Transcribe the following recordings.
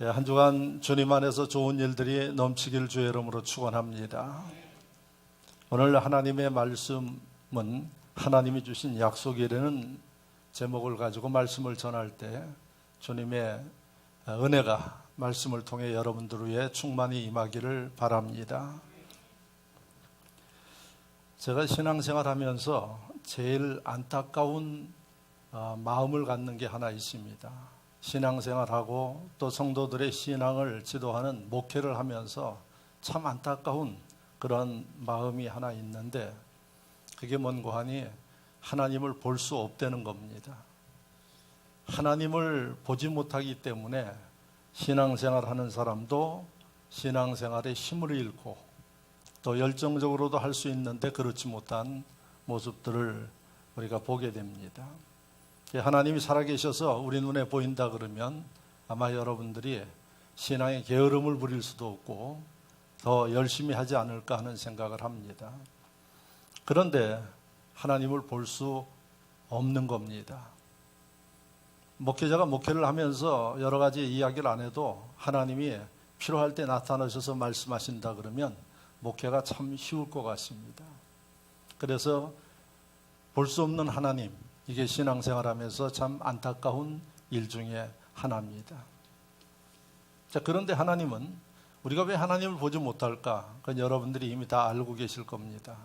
한 주간 주님 안에서 좋은 일들이 넘치길 주의 이름으로 축원합니다. 오늘 하나님의 말씀은 하나님이 주신 약속이라는 제목을 가지고 말씀을 전할 때 주님의 은혜가 말씀을 통해 여러분들 위해 충만히 임하기를 바랍니다. 제가 신앙생활 하면서 제일 안타까운 마음을 갖는 게 하나 있습니다. 신앙생활하고 또 성도들의 신앙을 지도하는 목회를 하면서 참 안타까운 그런 마음이 하나 있는데, 그게 뭔고 하니 하나님을 볼 수 없다는 겁니다. 하나님을 보지 못하기 때문에 신앙생활하는 사람도 신앙생활의 힘을 잃고 또 열정적으로도 할 수 있는데 그렇지 못한 모습들을 우리가 보게 됩니다. 하나님이 살아계셔서 우리 눈에 보인다 그러면 아마 여러분들이 신앙의 게으름을 부릴 수도 없고 더 열심히 하지 않을까 하는 생각을 합니다. 그런데 하나님을 볼 수 없는 겁니다. 목회자가 목회를 하면서 여러 가지 이야기를 안 해도 하나님이 필요할 때 나타나셔서 말씀하신다 그러면 목회가 참 쉬울 것 같습니다. 그래서 볼 수 없는 하나님, 이게 신앙생활하면서 참 안타까운 일 중에 하나입니다. 자, 그런데 하나님은 우리가 왜 하나님을 보지 못할까? 그건 여러분들이 이미 다 알고 계실 겁니다.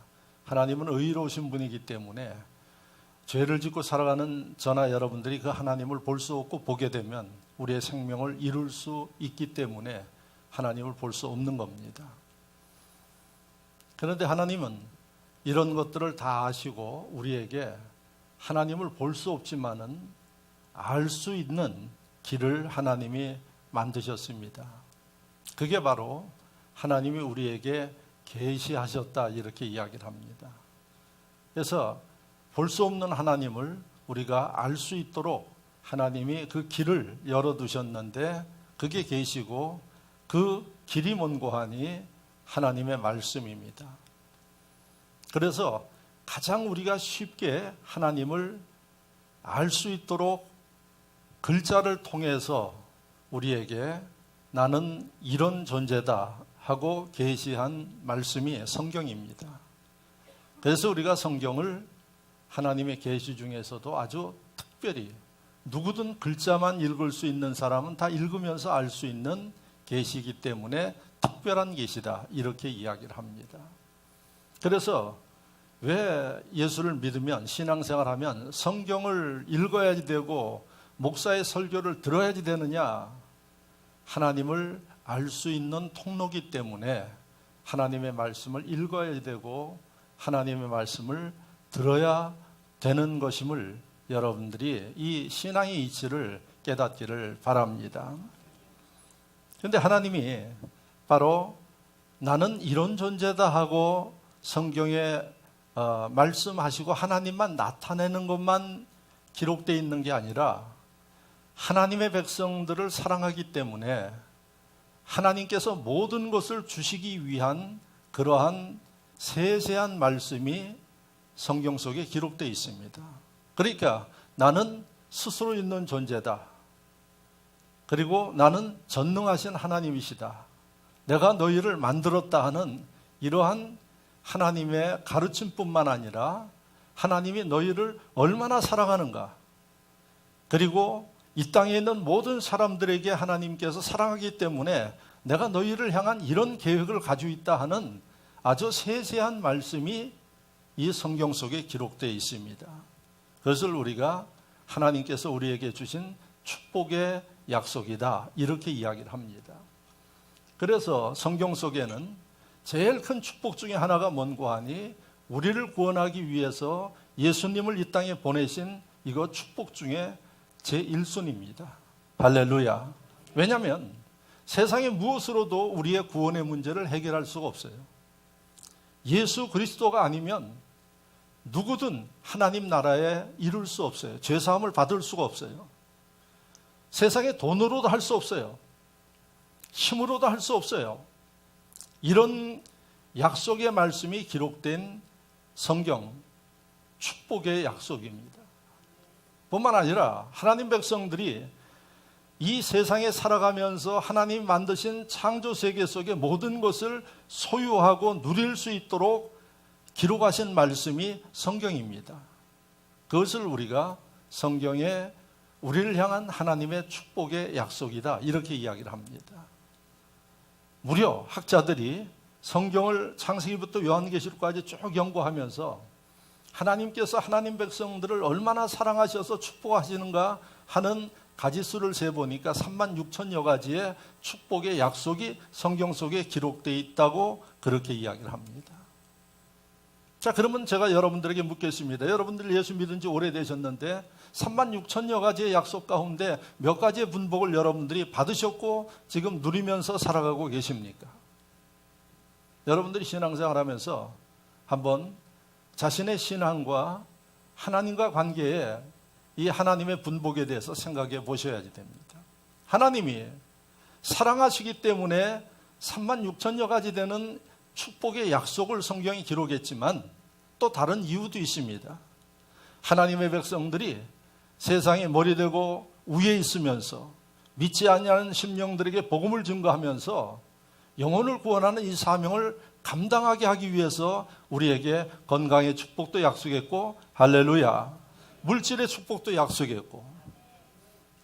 하나님은 의로우신 분이기 때문에 죄를 짓고 살아가는 저나 여러분들이 그 하나님을 볼 수 없고 보게 되면 우리의 생명을 이룰 수 있기 때문에 하나님을 볼 수 없는 겁니다. 그런데 하나님은 이런 것들을 다 아시고 우리에게 하나님을 볼 수 없지만은 알 수 있는 길을 하나님이 만드셨습니다. 그게 바로 하나님이 우리에게 계시하셨다, 이렇게 이야기를 합니다. 그래서 볼 수 없는 하나님을 우리가 알 수 있도록 하나님이 그 길을 열어두셨는데, 그게 계시고 그 길이 뭔고 하니 하나님의 말씀입니다. 그래서 가장 우리가 쉽게 하나님을 알 수 있도록 글자를 통해서 우리에게 나는 이런 존재다 하고 계시한 말씀이 성경입니다. 그래서 우리가 성경을 하나님의 계시 중에서도 아주 특별히 누구든 글자만 읽을 수 있는 사람은 다 읽으면서 알 수 있는 계시이기 때문에 특별한 계시다, 이렇게 이야기를 합니다. 그래서 왜 예수를 믿으면, 신앙생활하면 성경을 읽어야지 되고 목사의 설교를 들어야지 되느냐? 하나님을 알 수 있는 통로이기 때문에 하나님의 말씀을 읽어야 되고 하나님의 말씀을 들어야 되는 것임을 여러분들이 이 신앙의 이치를 깨닫기를 바랍니다. 그런데 하나님이 바로 나는 이런 존재다 하고 성경에 말씀하시고 하나님만 나타내는 것만 기록되어 있는 게 아니라 하나님의 백성들을 사랑하기 때문에 하나님께서 모든 것을 주시기 위한 그러한 세세한 말씀이 성경 속에 기록되어 있습니다. 그러니까 나는 스스로 있는 존재다. 그리고 나는 전능하신 하나님이시다. 내가 너희를 만들었다 하는 이러한 하나님의 가르침뿐만 아니라 하나님이 너희를 얼마나 사랑하는가, 그리고 이 땅에 있는 모든 사람들에게 하나님께서 사랑하기 때문에 내가 너희를 향한 이런 계획을 가지고 있다 하는 아주 세세한 말씀이 이 성경 속에 기록되어 있습니다. 그것을 우리가 하나님께서 우리에게 주신 축복의 약속이다, 이렇게 이야기를 합니다. 그래서 성경 속에는 제일 큰 축복 중에 하나가 뭔고 하니 우리를 구원하기 위해서 예수님을 이 땅에 보내신 이거 축복 중에 제1순위입니다. 할렐루야. 왜냐하면 세상의 무엇으로도 우리의 구원의 문제를 해결할 수가 없어요. 예수 그리스도가 아니면 누구든 하나님 나라에 이룰 수 없어요. 죄사함을 받을 수가 없어요. 세상의 돈으로도 할 수 없어요. 힘으로도 할 수 없어요. 이런 약속의 말씀이 기록된 성경, 축복의 약속입니다. 뿐만 아니라 하나님 백성들이 이 세상에 살아가면서 하나님 만드신 창조 세계 속의 모든 것을 소유하고 누릴 수 있도록 기록하신 말씀이 성경입니다. 그것을 우리가 성경에 우리를 향한 하나님의 축복의 약속이다 이렇게 이야기를 합니다. 무려 학자들이 성경을 창세기부터 요한계시록까지 쭉 연구하면서 하나님께서 하나님 백성들을 얼마나 사랑하셔서 축복하시는가 하는 가지수를 세보니까 36,000여 가지의 축복의 약속이 성경 속에 기록되어 있다고 그렇게 이야기를 합니다. 자, 그러면 제가 여러분들에게 묻겠습니다. 여러분들 예수 믿은 지 오래되셨는데 36,000여 가지의 약속 가운데 몇 가지의 분복을 여러분들이 받으셨고 지금 누리면서 살아가고 계십니까? 여러분들이 신앙생활하면서 한번 자신의 신앙과 하나님과 관계에 이 하나님의 분복에 대해서 생각해 보셔야지 됩니다. 하나님이 사랑하시기 때문에 36,000여 가지 되는 축복의 약속을 성경이 기록했지만 또 다른 이유도 있습니다. 하나님의 백성들이 세상에 머리되고 위에 있으면서 믿지 아니하는 심령들에게 복음을 증거하면서 영혼을 구원하는 이 사명을 감당하게 하기 위해서 우리에게 건강의 축복도 약속했고, 할렐루야, 물질의 축복도 약속했고,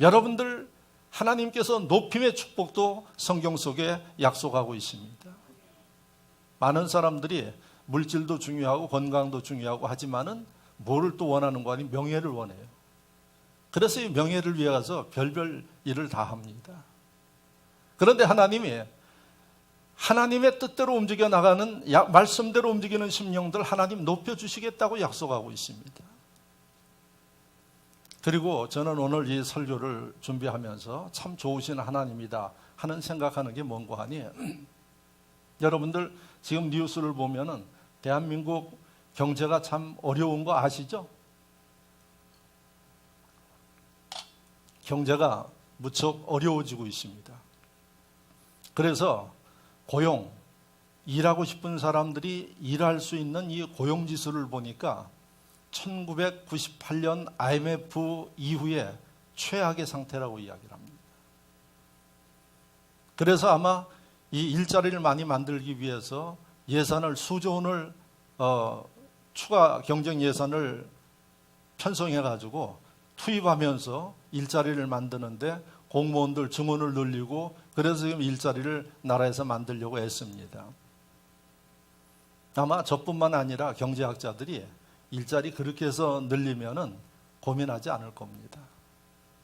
여러분들 하나님께서 높임의 축복도 성경 속에 약속하고 있습니다. 많은 사람들이 물질도 중요하고 건강도 중요하고 하지만은 뭐를 또 원하는 거 아니 명예를 원해요. 그래서 이 명예를 위해서 별별 일을 다 합니다. 그런데 하나님이 하나님의 뜻대로 움직여 나가는 말씀대로 움직이는 심령들 하나님 높여주시겠다고 약속하고 있습니다. 그리고 저는 오늘 이 설교를 준비하면서 참 좋으신 하나님이다 하는 생각하는 게 뭔가 하니 여러분들 지금 뉴스를 보면은 대한민국 경제가 참 어려운 거 아시죠? 경제가 무척 어려워지고 있습니다. 그래서 고용, 일하고 싶은 사람들이 일할 수 있는 이 고용지수를 보니까 1998년 IMF 이후에 최악의 상태라고 이야기를 합니다. 그래서 아마 이 일자리를 많이 만들기 위해서 예산을 수조 원을 추가 경정 예산을 편성해가지고 투입하면서 일자리를 만드는데 공무원들 증원을 늘리고 그래서 지금 일자리를 나라에서 만들려고 애씁니다. 아마 저뿐만 아니라 경제학자들이 일자리 그렇게 해서 늘리면은 고민하지 않을 겁니다.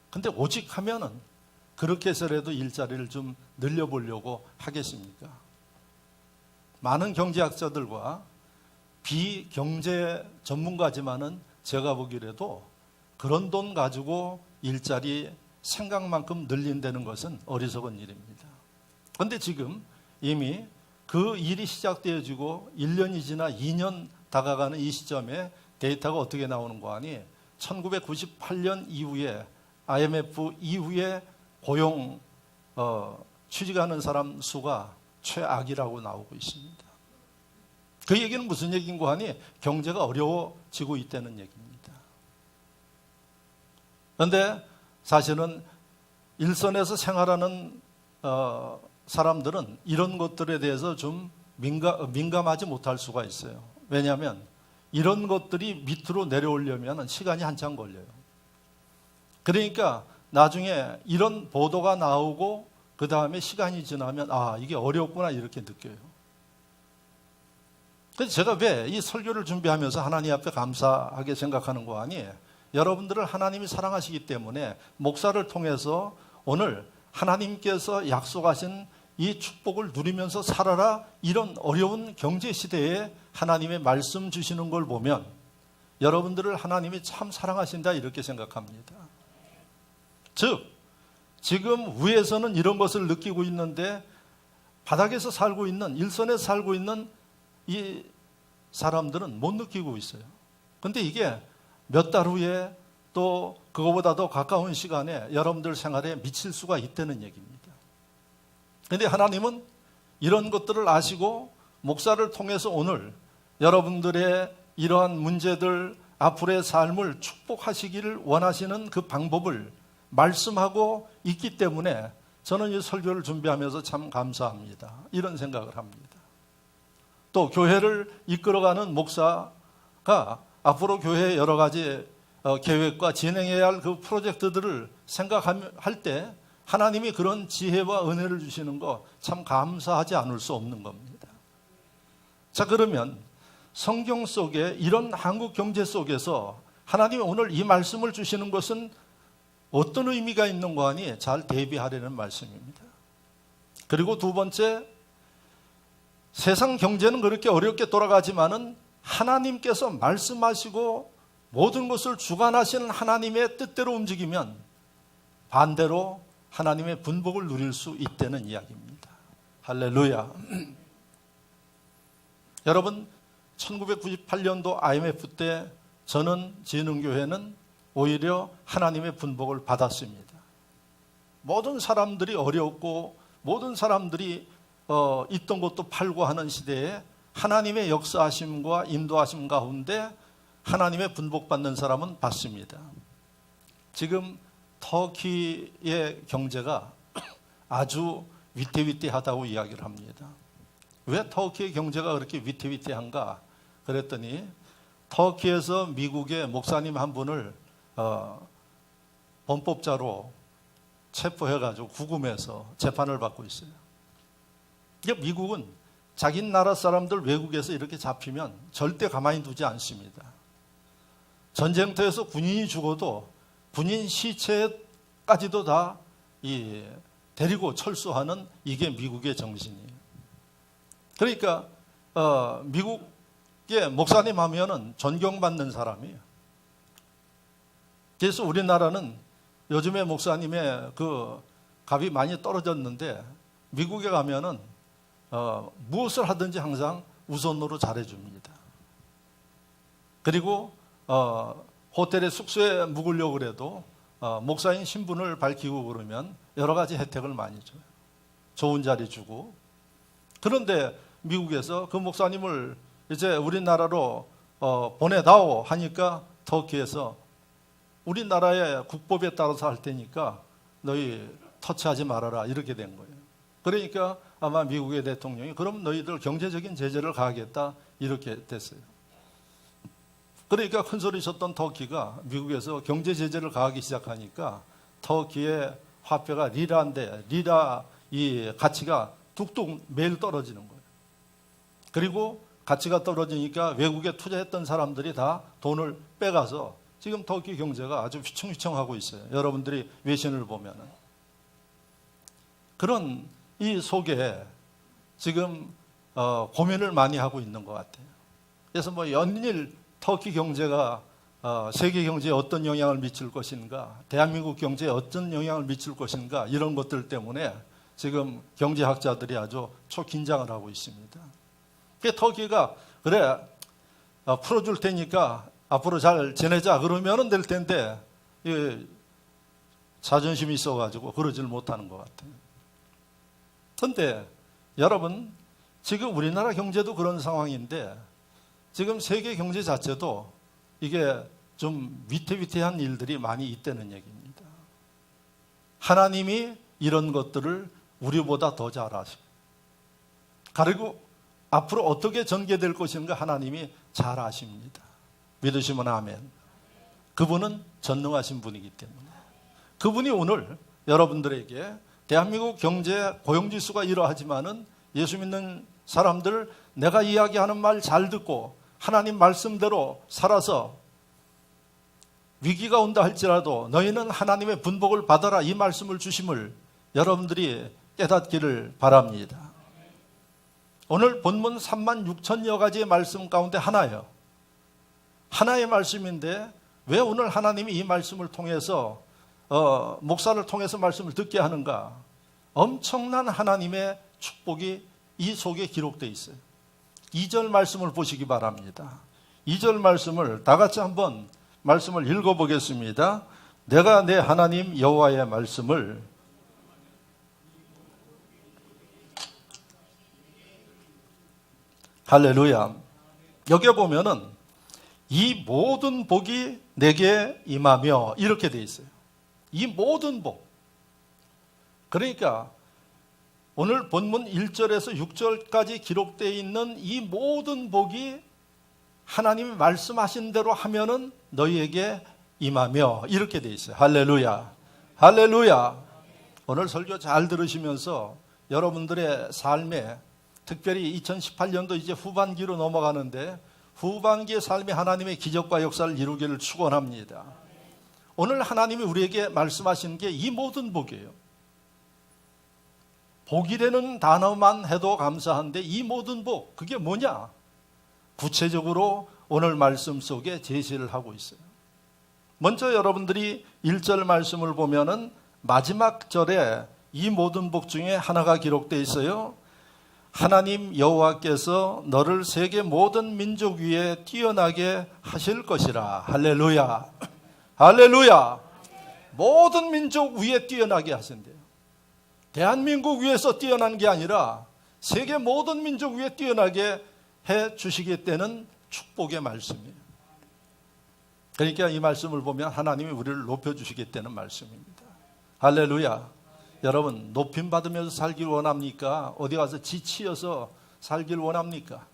근데 오직 하면은 그렇게 해서라도 일자리를 좀 늘려보려고 하겠습니까? 많은 경제학자들과 비경제 전문가지만은 제가 보기에도 그런 돈 가지고 일자리 생각만큼 늘린다는 것은 어리석은 일입니다. 그런데 지금 이미 그 일이 시작되어지고 1년이 지나 2년 다가가는 이 시점에 데이터가 어떻게 나오는 거 아니 1998년 이후에 IMF 이후에 고용 취직하는 사람 수가 최악이라고 나오고 있습니다. 그 얘기는 무슨 얘기인고 하니 경제가 어려워지고 있다는 얘기입니다. 그런데 사실은 일선에서 생활하는 사람들은 이런 것들에 대해서 좀 민감하지 못할 수가 있어요. 왜냐하면 이런 것들이 밑으로 내려오려면 시간이 한참 걸려요. 그러니까 나중에 이런 보도가 나오고 그 다음에 시간이 지나면 아 이게 어렵구나 이렇게 느껴요. 그래서 제가 왜 이 설교를 준비하면서 하나님 앞에 감사하게 생각하는 거 아니에요. 여러분들을 하나님이 사랑하시기 때문에 목사를 통해서 오늘 하나님께서 약속하신 이 축복을 누리면서 살아라 이런 어려운 경제 시대에 하나님의 말씀 주시는 걸 보면 여러분들을 하나님이 참 사랑하신다 이렇게 생각합니다. 즉 지금 위에서는 이런 것을 느끼고 있는데 바닥에서 살고 있는 일선에서 살고 있는 이 사람들은 못 느끼고 있어요. 그런데 이게 몇 달 후에 또 그거보다 더 가까운 시간에 여러분들 생활에 미칠 수가 있다는 얘기입니다. 그런데 하나님은 이런 것들을 아시고 목사를 통해서 오늘 여러분들의 이러한 문제들 앞으로의 삶을 축복하시기를 원하시는 그 방법을 말씀하고 있기 때문에 저는 이 설교를 준비하면서 참 감사합니다. 이런 생각을 합니다. 또 교회를 이끌어가는 목사가 앞으로 교회의 여러 가지 계획과 진행해야 할 그 프로젝트들을 생각할 때 하나님이 그런 지혜와 은혜를 주시는 거 참 감사하지 않을 수 없는 겁니다. 자, 그러면 성경 속에 이런 한국 경제 속에서 하나님이 오늘 이 말씀을 주시는 것은 어떤 의미가 있는 거 하니 잘 대비하려는 말씀입니다. 그리고 두 번째, 세상 경제는 그렇게 어렵게 돌아가지만은 하나님께서 말씀하시고 모든 것을 주관하시는 하나님의 뜻대로 움직이면 반대로 하나님의 분복을 누릴 수 있다는 이야기입니다. 할렐루야. 여러분, 1998년도 IMF 때 전원진흥교회는 오히려 하나님의 분복을 받았습니다. 모든 사람들이 어렵고 모든 사람들이 있던 것도 팔고 하는 시대에 하나님의 역사하심과 인도하심 가운데 하나님의 분복받는 사람은 받습니다. 지금 터키의 경제가 아주 위태위태하다고 이야기를 합니다. 왜 터키의 경제가 그렇게 위태위태한가 그랬더니 터키에서 미국의 목사님 한 분을 범법자로 체포해가지고 구금해서 재판을 받고 있어요. 미국은 자기 나라 사람들 외국에서 이렇게 잡히면 절대 가만히 두지 않습니다. 전쟁터에서 군인이 죽어도 군인 시체까지도 다 데리고 철수하는 이게 미국의 정신이에요. 그러니까 미국의 목사님 하면은 존경받는 사람이에요. 그래서 우리나라는 요즘에 목사님의 그 값이 많이 떨어졌는데 미국에 가면은 무엇을 하든지 항상 우선으로 잘해줍니다. 그리고 호텔에 숙소에 묵으려고 그래도 목사인 신분을 밝히고 그러면 여러 가지 혜택을 많이 줘요. 좋은 자리 주고. 그런데 미국에서 그 목사님을 이제 우리나라로 보내다오 하니까 터키에서 우리나라의 국법에 따라서 할 테니까 너희 터치하지 말아라 이렇게 된 거예요. 그러니까 아마 미국의 대통령이 그럼 너희들 경제적인 제재를 가하겠다 이렇게 됐어요. 그러니까 큰 소리 쳤던 터키가 미국에서 경제 제재를 가하기 시작하니까 터키의 화폐가 리라인데 리라 이 가치가 뚝뚝 매일 떨어지는 거예요. 그리고 가치가 떨어지니까 외국에 투자했던 사람들이 다 돈을 빼가서 지금 터키 경제가 아주 휘청휘청하고 있어요. 여러분들이 외신을 보면은. 그런 이 속에 지금 고민을 많이 하고 있는 것 같아요. 그래서 연일 터키 경제가 세계 경제에 어떤 영향을 미칠 것인가, 대한민국 경제에 어떤 영향을 미칠 것인가 이런 것들 때문에 지금 경제학자들이 아주 초긴장을 하고 있습니다. 터키가 그래 풀어줄 테니까 앞으로 잘 지내자 그러면 될 텐데 자존심이 있어가지고 그러질 못하는 것 같아요. 그런데 여러분 지금 우리나라 경제도 그런 상황인데 지금 세계 경제 자체도 이게 좀 위태위태한 일들이 많이 있다는 얘기입니다. 하나님이 이런 것들을 우리보다 더 잘 아시고 그리고 앞으로 어떻게 전개될 것인가 하나님이 잘 아십니다. 믿으시면 아멘. 그분은 전능하신 분이기 때문에 그분이 오늘 여러분들에게 대한민국 경제 고용지수가 이러하지만은 예수 믿는 사람들 내가 이야기하는 말 잘 듣고 하나님 말씀대로 살아서 위기가 온다 할지라도 너희는 하나님의 분복을 받아라 이 말씀을 주심을 여러분들이 깨닫기를 바랍니다. 오늘 본문 36,000여 가지의 말씀 가운데 하나예요. 하나의 말씀인데 왜 오늘 하나님이 이 말씀을 통해서 목사를 통해서 말씀을 듣게 하는가? 엄청난 하나님의 축복이 이 속에 기록되어 있어요. 2절 말씀을 보시기 바랍니다. 2절 말씀을 다 같이 한번 말씀을 읽어보겠습니다. 내가 내 하나님 여호와의 말씀을 할렐루야. 여기 보면은 이 모든 복이 내게 임하며 이렇게 돼 있어요. 이 모든 복. 그러니까 오늘 본문 1절에서 6절까지 기록되어 있는 이 모든 복이 하나님이 말씀하신 대로 하면은 너희에게 임하며 이렇게 돼 있어요. 할렐루야. 할렐루야. 오늘 설교 잘 들으시면서 여러분들의 삶에 특별히 2018년도 이제 후반기로 넘어가는데 후반기의 삶에 하나님의 기적과 역사를 이루기를 축원합니다. 오늘 하나님이 우리에게 말씀하시는 게 이 모든 복이에요. 복이라는 단어만 해도 감사한데 이 모든 복, 그게 뭐냐? 구체적으로 오늘 말씀 속에 제시를 하고 있어요. 먼저 여러분들이 1절 말씀을 보면은 마지막 절에 이 모든 복 중에 하나가 기록되어 있어요. 하나님 여호와께서 너를 세계 모든 민족 위에 뛰어나게 하실 것이라. 할렐루야. 할렐루야. 모든 민족 위에 뛰어나게 하신대요. 대한민국 위에서 뛰어난 게 아니라 세계 모든 민족 위에 뛰어나게 해 주시겠다는 축복의 말씀이에요. 그러니까 이 말씀을 보면 하나님이 우리를 높여주시겠다는 말씀입니다. 할렐루야. 여러분, 높임 받으면서 살길 원합니까? 어디 가서 지치어서 살길 원합니까?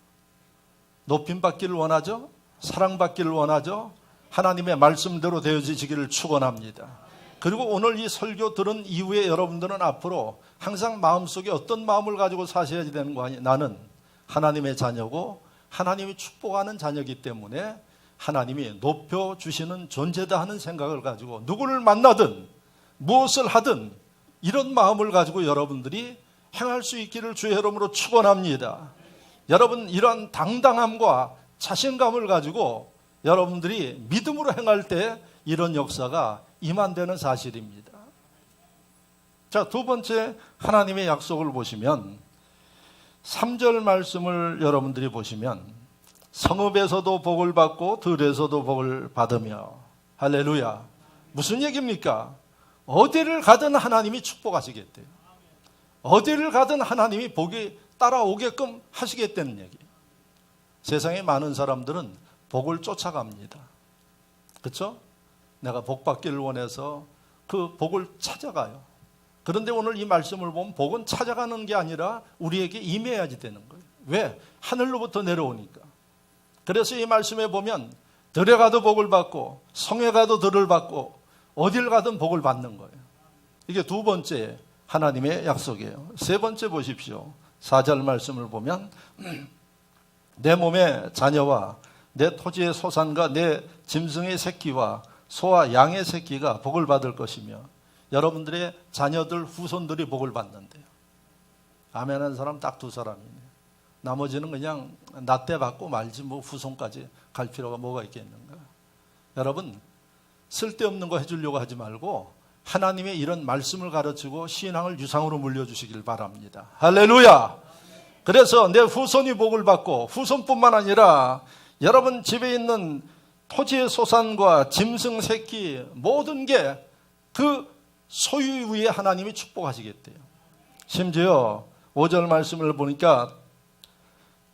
높임 받기를 원하죠? 사랑받기를 원하죠? 하나님의 말씀대로 되어지기를 축원합니다. 그리고 오늘 이 설교 들은 이후에 여러분들은 앞으로 항상 마음속에 어떤 마음을 가지고 사셔야 되는 거 아니에요? 나는 하나님의 자녀고 하나님이 축복하는 자녀이기 때문에 하나님이 높여주시는 존재다 하는 생각을 가지고 누구를 만나든 무엇을 하든 이런 마음을 가지고 여러분들이 행할 수 있기를 주의 이름으로 축원합니다. 여러분, 이러한 당당함과 자신감을 가지고 여러분들이 믿음으로 행할 때 이런 역사가 임한다는 사실입니다. 자, 두 번째 하나님의 약속을 보시면 3절 말씀을 여러분들이 보시면 성읍에서도 복을 받고 들에서도 복을 받으며. 할렐루야. 무슨 얘기입니까? 어디를 가든 하나님이 축복하시겠대요. 어디를 가든 하나님이 복이 따라오게끔 하시겠다는 얘기예요. 세상에 많은 사람들은 복을 쫓아갑니다. 그렇죠? 내가 복 받기를 원해서 그 복을 찾아가요. 그런데 오늘 이 말씀을 보면 복은 찾아가는 게 아니라 우리에게 임해야지 되는 거예요. 왜? 하늘로부터 내려오니까. 그래서 이 말씀에 보면 들에 가도 복을 받고 성에 가도 들을 받고 어딜 가든 복을 받는 거예요. 이게 두 번째 하나님의 약속이에요. 세 번째 보십시오. 4절 말씀을 보면 내 몸의 자녀와 내 토지의 소산과 내 짐승의 새끼와 소와 양의 새끼가 복을 받을 것이며. 여러분들의 자녀들 후손들이 복을 받는데요. 아멘 하는 사람 딱 두 사람이네요. 나머지는 그냥 나 때 받고 말지 뭐 후손까지 갈 필요가 뭐가 있겠는가. 여러분, 쓸데없는 거 해주려고 하지 말고 하나님의 이런 말씀을 가르치고 신앙을 유상으로 물려주시길 바랍니다. 할렐루야. 그래서 내 후손이 복을 받고 후손뿐만 아니라 여러분 집에 있는 토지의 소산과 짐승 새끼 모든 게 그 소유 위에 하나님이 축복하시겠대요. 심지어 5절 말씀을 보니까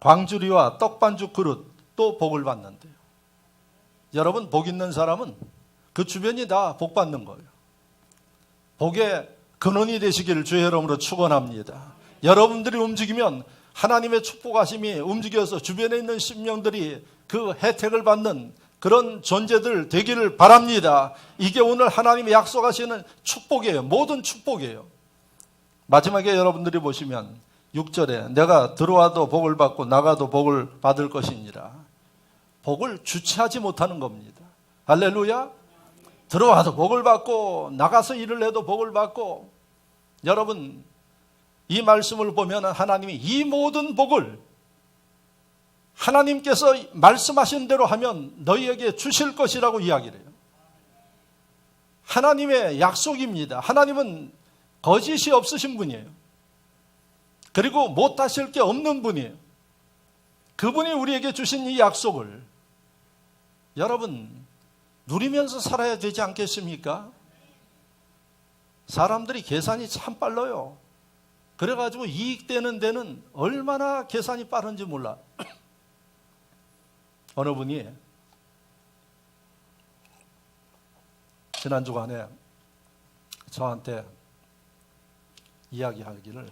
광주리와 떡반죽 그릇도 복을 받는데요. 여러분, 복 있는 사람은 그 주변이 다 복 받는 거예요. 복의 근원이 되시기를 주의 이름으로 축원합니다. 여러분들이 움직이면 하나님의 축복하심이 움직여서 주변에 있는 심령들이 그 혜택을 받는 그런 존재들 되기를 바랍니다. 이게 오늘 하나님이 약속하시는 축복이에요. 모든 축복이에요. 마지막에 여러분들이 보시면 6절에 내가 들어와도 복을 받고 나가도 복을 받을 것이니라. 복을 주체하지 못하는 겁니다. 할렐루야. 들어와도 복을 받고 나가서 일을 해도 복을 받고. 여러분, 이 말씀을 보면 하나님이 이 모든 복을 하나님께서 말씀하신 대로 하면 너희에게 주실 것이라고 이야기를 해요. 하나님의 약속입니다. 하나님은 거짓이 없으신 분이에요. 그리고 못하실 게 없는 분이에요. 그분이 우리에게 주신 이 약속을 여러분 누리면서 살아야 되지 않겠습니까? 사람들이 계산이 참 빨라요. 그래가지고 이익되는 데는 얼마나 계산이 빠른지 몰라. 어느 분이 지난 주간에 저한테 이야기하기를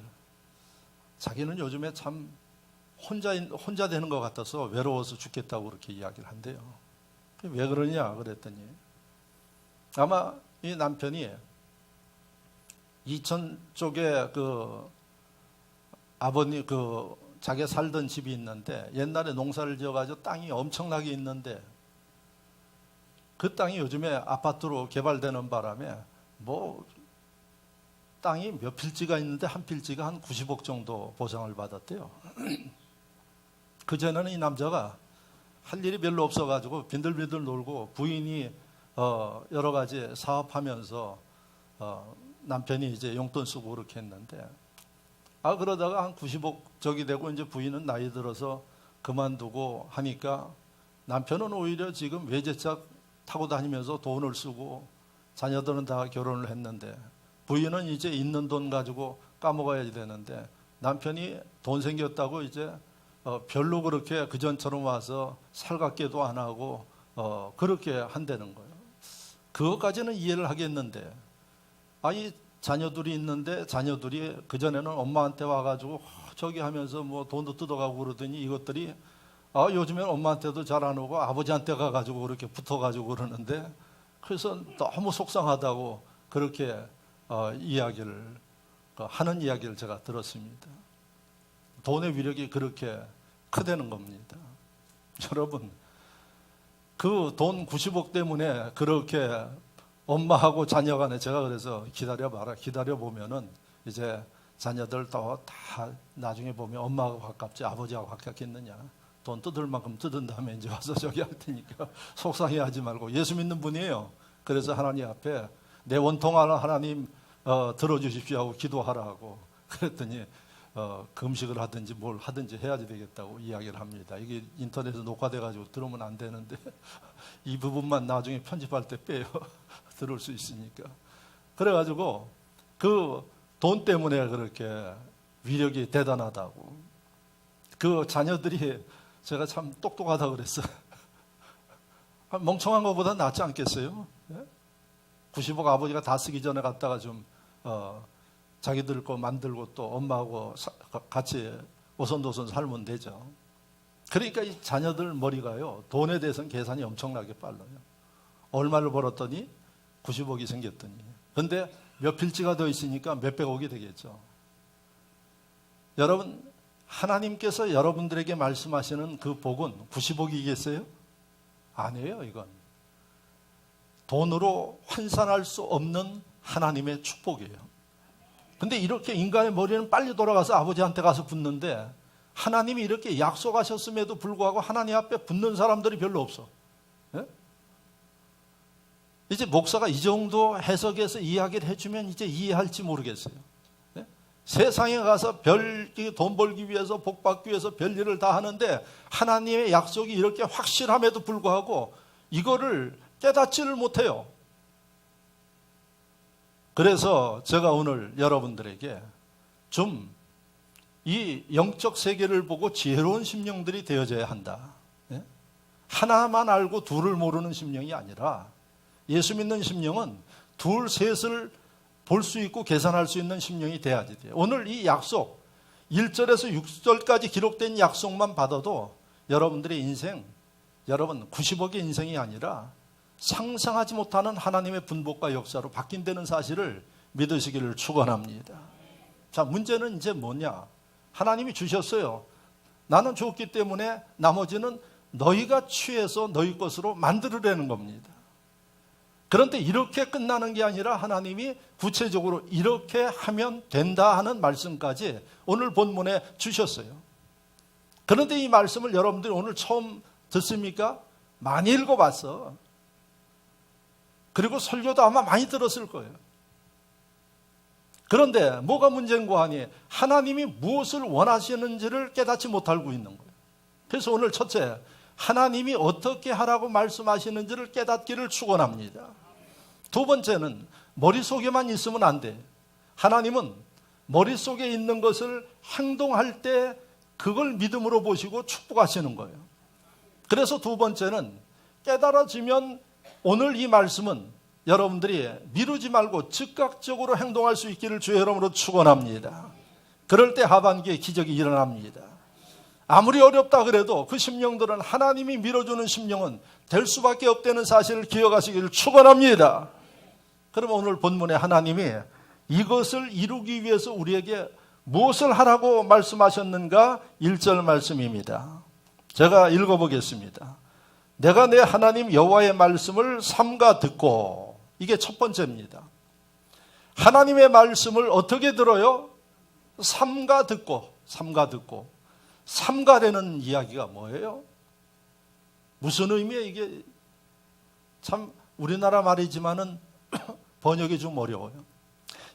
자기는 요즘에 참 혼자 되는 것 같아서 외로워서 죽겠다고 그렇게 이야기를 한대요. 왜 그러냐 그랬더니 아마 이 남편이 이천 쪽에 그 아버님 자기 살던 집이 있는데 옛날에 농사를 지어가지고 땅이 엄청나게 있는데 그 땅이 요즘에 아파트로 개발되는 바람에 뭐 땅이 몇 필지가 있는데 한 필지가 한 90억 정도 보상을 받았대요. 그전에는 이 남자가 할 일이 별로 없어가지고 빈들빈들 놀고 부인이 여러 가지 사업하면서 남편이 이제 용돈 쓰고 그렇게 했는데 그러다가 한 90억 적이 되고 이제 부인은 나이 들어서 그만두고 하니까 남편은 오히려 지금 외제차 타고 다니면서 돈을 쓰고 자녀들은 다 결혼을 했는데 부인은 이제 있는 돈 가지고 까먹어야 되는데 남편이 돈 생겼다고 이제 별로 그렇게 그전처럼 와서 살갑게도 안 하고 그렇게 한다는 거예요. 그것까지는 이해를 하겠는데 아니 자녀들이 있는데 자녀들이 그전에는 엄마한테 와가지고 저기 하면서 뭐 돈도 뜯어가고 그러더니 이것들이 요즘엔 엄마한테도 잘 안 오고 아버지한테 가가지고 그렇게 붙어가지고 그러는데 그래서 너무 속상하다고 그렇게 이야기를 하는 이야기를 제가 들었습니다. 돈의 위력이 그렇게 크다는 겁니다. 여러분 그 돈 90억 때문에 그렇게 엄마하고 자녀 간에 제가 그래서 기다려봐라. 기다려보면은 이제 자녀들 다 나중에 보면 엄마하고 가깝지 아버지하고 가깝겠느냐. 돈 뜯을 만큼 뜯은 다음에 이제 와서 저기 할 테니까 속상해하지 말고 예수 믿는 분이에요. 그래서 하나님 앞에 내 원통하는 하나님 들어주십시오 하고 기도하라고 그랬더니 금식을 하든지 뭘 하든지 해야지 되겠다고 이야기를 합니다. 이게 인터넷에 녹화돼가지고 들으면 안 되는데 이 부분만 나중에 편집할 때 빼요. 들을 수 있으니까. 그래가지고 그 돈 때문에 그렇게 위력이 대단하다고. 그 자녀들이 제가 참 똑똑하다고 그랬어요. 멍청한 것보다 낫지 않겠어요? 90억 아버지가 다 쓰기 전에 갔다가 좀 자기들 거 만들고 또 엄마하고 같이 오손도손 살면 되죠. 그러니까 이 자녀들 머리가요 돈에 대해서는 계산이 엄청나게 빨라요. 얼마를 벌었더니 90억이 생겼더니. 근데 몇 필지가 더 있으니까 몇백억이 되겠죠. 여러분 하나님께서 여러분들에게 말씀하시는 그 복은 90억이겠어요? 아니에요. 이건 돈으로 환산할 수 없는 하나님의 축복이에요. 근데 이렇게 인간의 머리는 빨리 돌아가서 아버지한테 가서 붙는데 하나님이 이렇게 약속하셨음에도 불구하고 하나님 앞에 붙는 사람들이 별로 없어. 예? 이제 목사가 이 정도 해석해서 이야기를 해주면 이제 이해할지 모르겠어요. 예? 세상에 가서 돈 벌기 위해서 복 받기 위해서 별일을 다 하는데 하나님의 약속이 이렇게 확실함에도 불구하고 이거를 깨닫지를 못해요. 그래서 제가 오늘 여러분들에게 좀 이 영적 세계를 보고 지혜로운 심령들이 되어져야 한다. 예? 하나만 알고 둘을 모르는 심령이 아니라 예수 믿는 심령은 둘, 셋을 볼 수 있고 계산할 수 있는 심령이 돼야지 돼요. 오늘 이 약속 1절에서 6절까지 기록된 약속만 받아도 여러분들의 인생, 여러분 90억의 인생이 아니라 상상하지 못하는 하나님의 분복과 역사로 바뀐다는 사실을 믿으시기를 축원합니다. 자, 문제는 이제 뭐냐? 하나님이 주셨어요. 나는 줬기 때문에 나머지는 너희가 취해서 너희 것으로 만들으라는 겁니다. 그런데 이렇게 끝나는 게 아니라 하나님이 구체적으로 이렇게 하면 된다 하는 말씀까지 오늘 본문에 주셨어요. 그런데 이 말씀을 여러분들이 오늘 처음 듣습니까? 많이 읽어봤어. 그리고 설교도 아마 많이 들었을 거예요. 그런데 뭐가 문제인고 하니 하나님이 무엇을 원하시는지를 깨닫지 못하고 있는 거예요. 그래서 오늘 첫째, 하나님이 어떻게 하라고 말씀하시는지를 깨닫기를 축원합니다. 두 번째는 머릿속에만 있으면 안 돼. 하나님은 머릿속에 있는 것을 행동할 때 그걸 믿음으로 보시고 축복하시는 거예요. 그래서 두 번째는 깨달아지면 오늘 이 말씀은 여러분들이 미루지 말고 즉각적으로 행동할 수 있기를 주의 이름으로 축원합니다. 그럴 때 하반기에 기적이 일어납니다. 아무리 어렵다 그래도 그 심령들은 하나님이 밀어주는 심령은 될 수밖에 없다는 사실을 기억하시기를 축원합니다. 그러면 오늘 본문에 하나님이 이것을 이루기 위해서 우리에게 무엇을 하라고 말씀하셨는가? 1절 말씀입니다. 제가 읽어보겠습니다. 내가 내 하나님 여호와의 말씀을 삼가 듣고, 이게 첫 번째입니다. 하나님의 말씀을 어떻게 들어요? 삼가 듣고. 삼가라는 이야기가 뭐예요? 무슨 의미예요? 이게 참 우리나라 말이지만은 번역이 좀 어려워요.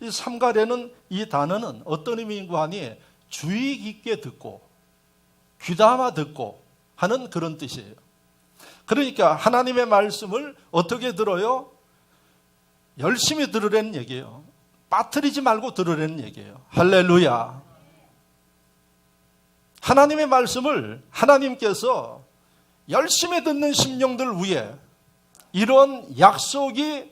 이 삼가라는 이 단어는 어떤 의미인가 하니 주의 깊게 듣고 귀담아 듣고 하는 그런 뜻이에요. 그러니까 하나님의 말씀을 어떻게 들어요? 열심히 들으라는 얘기예요. 빠뜨리지 말고 들으라는 얘기예요. 할렐루야. 하나님의 말씀을 하나님께서 열심히 듣는 심령들 위해 이런 약속이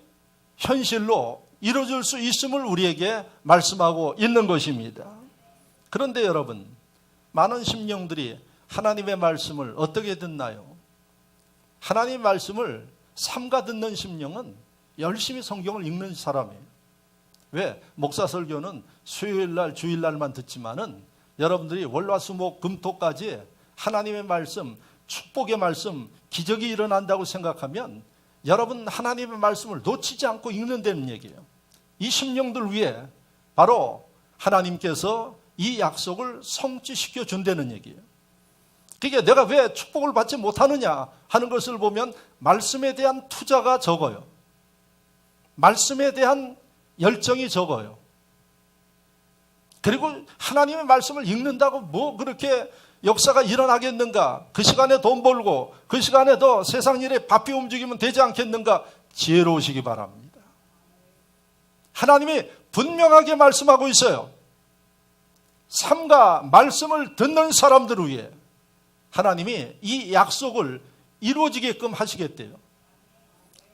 현실로 이루어질 수 있음을 우리에게 말씀하고 있는 것입니다. 그런데 여러분, 많은 심령들이 하나님의 말씀을 어떻게 듣나요? 하나님의 말씀을 삼가 듣는 심령은 열심히 성경을 읽는 사람이에요. 왜? 목사 설교는 수요일날 주일날만 듣지만은 여러분들이 월화수목 금토까지 하나님의 말씀, 축복의 말씀, 기적이 일어난다고 생각하면 여러분 하나님의 말씀을 놓치지 않고 읽는다는 얘기예요. 이 심령들 위해 바로 하나님께서 이 약속을 성취시켜 준다는 얘기예요. 그게 내가 왜 축복을 받지 못하느냐 하는 것을 보면 말씀에 대한 투자가 적어요. 말씀에 대한 열정이 적어요. 그리고 하나님의 말씀을 읽는다고 뭐 그렇게 역사가 일어나겠는가? 그 시간에 돈 벌고 그 시간에 더 세상 일에 바삐 움직이면 되지 않겠는가? 지혜로우시기 바랍니다. 하나님이 분명하게 말씀하고 있어요. 삼가 말씀을 듣는 사람들을 위해 하나님이 이 약속을 이루어지게끔 하시겠대요.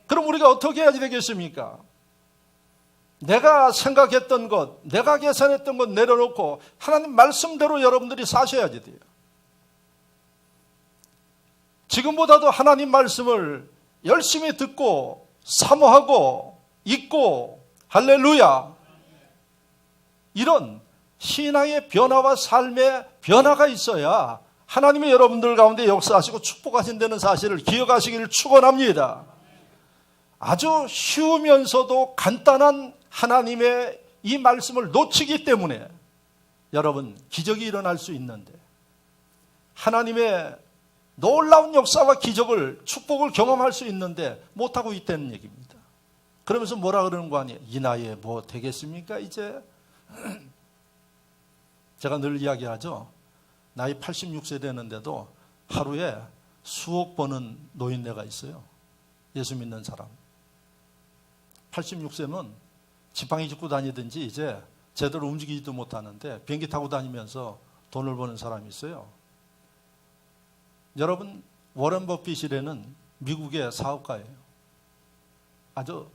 그럼 우리가 어떻게 해야 되겠습니까? 내가 생각했던 것, 내가 계산했던 것 내려놓고 하나님 말씀대로 여러분들이 사셔야 돼요. 지금보다도 하나님 말씀을 열심히 듣고 사모하고 읽고 할렐루야. 이런 신앙의 변화와 삶의 변화가 있어야 하나님이 여러분들 가운데 역사하시고 축복하신다는 사실을 기억하시기를 축원합니다. 아주 쉬우면서도 간단한 하나님의 이 말씀을 놓치기 때문에 여러분 기적이 일어날 수 있는데 하나님의 놀라운 역사와 기적을 축복을 경험할 수 있는데 못하고 있다는 얘기입니다. 그러면서 뭐라 그러는 거 아니에요? 이 나이에 뭐 되겠습니까 이제? 제가 늘 이야기하죠. 나이 86세 되는데도 하루에 수억 버는 노인네가 있어요. 예수 믿는 사람. 86세면 지팡이 짚고 다니든지 이제 제대로 움직이지도 못하는데 비행기 타고 다니면서 돈을 버는 사람이 있어요. 여러분, 워런 버핏이라는 미국의 사업가예요. 아주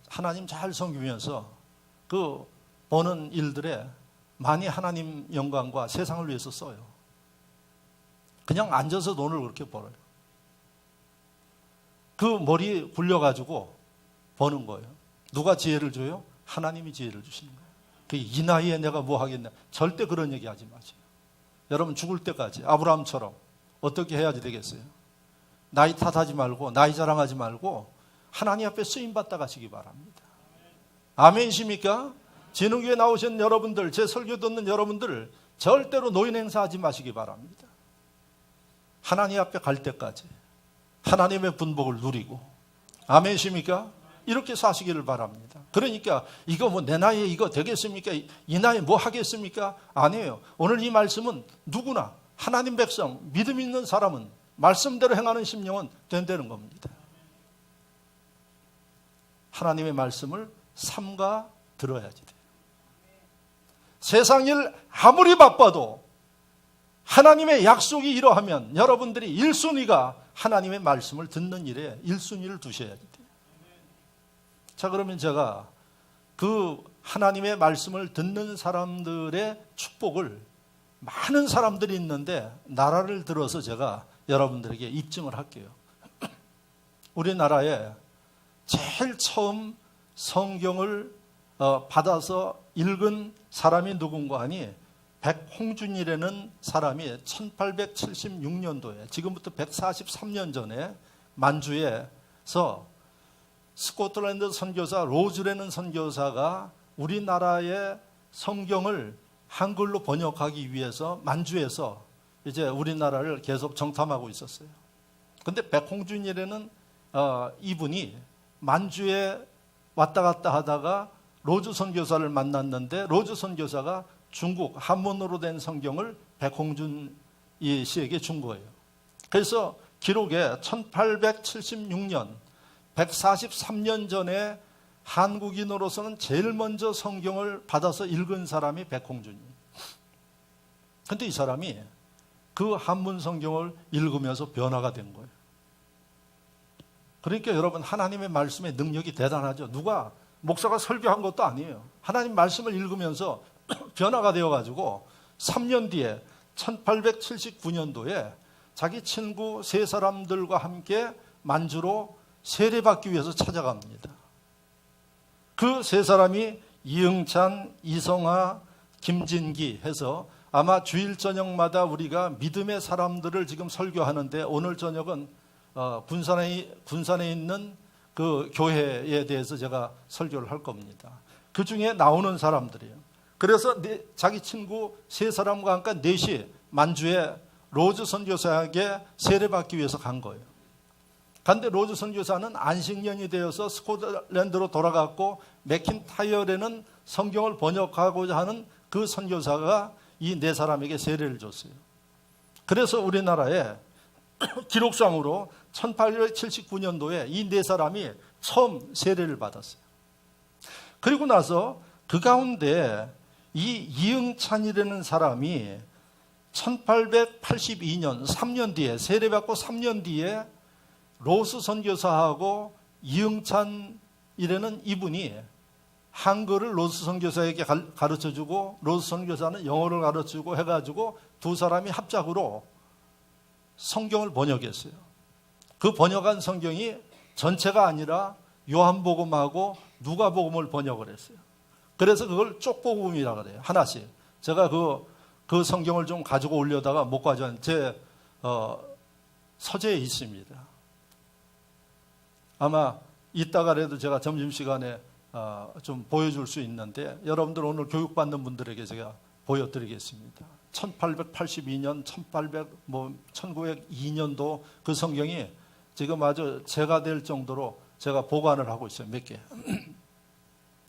하나님 잘 섬기면서 그 버는 일들에 많이 하나님 영광과 세상을 위해서 써요. 그냥 앉아서 돈을 그렇게 벌어요. 그 머리 굴려가지고 버는 거예요. 누가 지혜를 줘요? 하나님이 지혜를 주시는 거예요. 이 나이에 내가 뭐 하겠냐? 절대 그런 얘기 하지 마세요. 여러분 죽을 때까지 아브라함처럼 어떻게 해야지 되겠어요? 나이 탓하지 말고 나이 자랑하지 말고 하나님 앞에 쓰임받다 가시기 바랍니다. 아멘이십니까? 진흥교회 나오신 여러분들, 제 설교 듣는 여러분들 절대로 노인 행사하지 마시기 바랍니다. 하나님 앞에 갈 때까지 하나님의 분복을 누리고 아멘이십니까? 이렇게 사시기를 바랍니다. 그러니까 이거 뭐 내 나이에 이거 되겠습니까? 이 나이에 뭐 하겠습니까? 아니에요. 오늘 이 말씀은 누구나 하나님 백성, 믿음 있는 사람은 말씀대로 행하는 심령은 된다는 겁니다. 하나님의 말씀을 삼가 들어야지 돼요. 세상 일 아무리 바빠도 하나님의 약속이 이러하면 여러분들이 1순위가 하나님의 말씀을 듣는 일에 1순위를 두셔야지 돼요. 자, 그러면 제가 그 하나님의 말씀을 듣는 사람들의 축복을, 많은 사람들이 있는데 나라를 들어서 제가 여러분들에게 입증을 할게요. 우리나라에 제일 처음 성경을 받아서 읽은 사람이 누군가 하니 백홍준이라는 사람이 1876년도에, 지금부터 143년 전에 만주에서 스코틀랜드 선교사 로즈라는 선교사가 우리나라의 성경을 한글로 번역하기 위해서 만주에서 이제 우리나라를 계속 정탐하고 있었어요. 근데 백홍준이라는 이분이 만주에 왔다 갔다 하다가 로즈 선교사를 만났는데, 로즈 선교사가 중국 한문으로 된 성경을 백홍준 씨에게 준 거예요. 그래서 기록에 1876년 143년 전에 한국인으로서는 제일 먼저 성경을 받아서 읽은 사람이 백홍준이에요. 근데 이 사람이 그 한문 성경을 읽으면서 변화가 된 거예요. 그러니까 여러분, 하나님의 말씀의 능력이 대단하죠. 누가 목사가 설교한 것도 아니에요. 하나님 말씀을 읽으면서 변화가 되어가지고 3년 뒤에 1879년도에 자기 친구 세 사람들과 함께 만주로 세례받기 위해서 찾아갑니다. 그 세 사람이 이응찬, 이성아, 김진기 해서 아마 주일 저녁마다 우리가 믿음의 사람들을 지금 설교하는데, 오늘 저녁은 군산에 있는 그 교회에 대해서 제가 설교를 할 겁니다. 그 중에 나오는 사람들이에요. 그래서 자기 친구 세 사람과 함께 넷이 만주에 로즈 선교사에게 세례받기 위해서 간 거예요. 그런데 로즈 선교사는 안식년이 되어서 스코틀랜드로 돌아갔고, 맥킨타이어라는 성경을 번역하고자 하는 그 선교사가 이 네 사람에게 세례를 줬어요. 그래서 우리나라에 기록상으로 1879년도에 이 네 사람이 처음 세례를 받았어요. 그리고 나서 그 가운데 이 이응찬이라는 사람이 1882년 3년 뒤에, 세례받고 3년 뒤에 로스 선교사하고 이응찬이라는 이분이 한글을 로스 선교사에게 가르쳐주고, 로스 선교사는 영어를 가르쳐주고 해가지고 두 사람이 합작으로 성경을 번역했어요. 그 번역한 성경이 전체가 아니라 요한복음하고 누가복음을 번역을 했어요. 그래서 그걸 쪽복음이라고 그래요. 하나씩. 제가 그 성경을 좀 가지고 오려다가 못 가져왔는데 제 서재에 있습니다. 아마 이따가라도 제가 점심시간에 좀 보여줄 수 있는데, 여러분들 오늘 교육받는 분들에게 제가 보여드리겠습니다. 1882년, 1902년도 그 성경이 지금 아주 제가 될 정도로 제가 보관을 하고 있어요. 몇 개.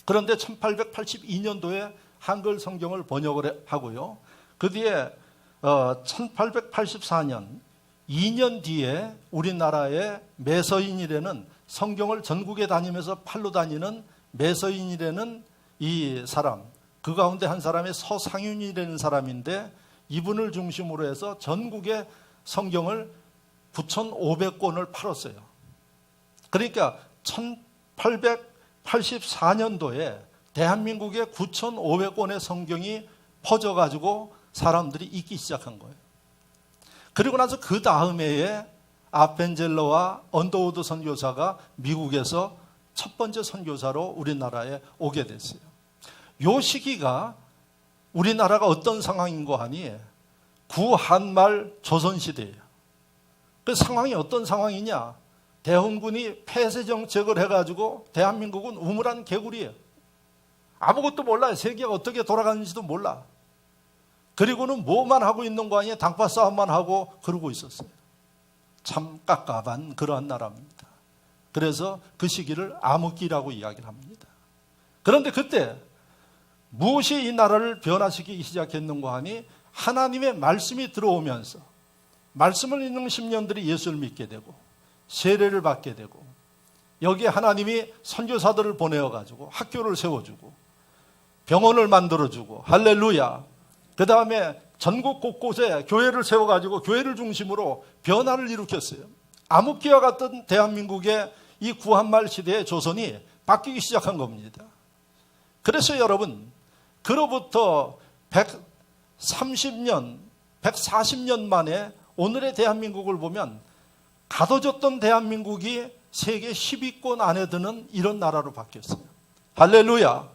그런데 1882년도에 한글 성경을 번역을 하고요. 그 뒤에 1884년 2년 뒤에 우리나라의 매서인이라는, 성경을 전국에 다니면서 팔로 다니는 매서인이라는 이 사람, 그 가운데 한 사람이 서상윤이라는 사람인데, 이분을 중심으로 해서 전국에 성경을 9,500권을 팔았어요. 그러니까 1884년도에 대한민국에 9,500권의 성경이 퍼져가지고 사람들이 읽기 시작한 거예요. 그리고 나서 그 다음 해에 아펜젤러와 언더우드 선교사가 미국에서 첫 번째 선교사로 우리나라에 오게 됐어요. 이 시기가 우리나라가 어떤 상황인고 하니 구한말 조선시대예요. 그 상황이 어떤 상황이냐? 대헌군이 폐쇄 정책을 해가지고 대한민국은 우물한 개구리예요. 아무것도 몰라요. 세계가 어떻게 돌아가는지도 몰라. 그리고는 뭐만 하고 있는 거 아니에요? 당파 싸움만 하고 그러고 있었어요. 참 깝깝한 그러한 나라입니다. 그래서 그 시기를 암흑기라고 이야기를 합니다. 그런데 그때 무엇이 이 나라를 변화시키기 시작했는가 하니, 하나님의 말씀이 들어오면서 말씀을 읽는 심령들이 예수를 믿게 되고 세례를 받게 되고, 여기에 하나님이 선교사들을 보내어가지고 학교를 세워주고 병원을 만들어주고, 할렐루야. 그 다음에 전국 곳곳에 교회를 세워가지고 교회를 중심으로 변화를 일으켰어요. 암흑기와 같은 대한민국의 이 구한말 시대의 조선이 바뀌기 시작한 겁니다. 그래서 여러분, 그로부터 130년, 140년 만에 오늘의 대한민국을 보면 가둬졌던 대한민국이 세계 10위권 안에 드는 이런 나라로 바뀌었어요. 할렐루야.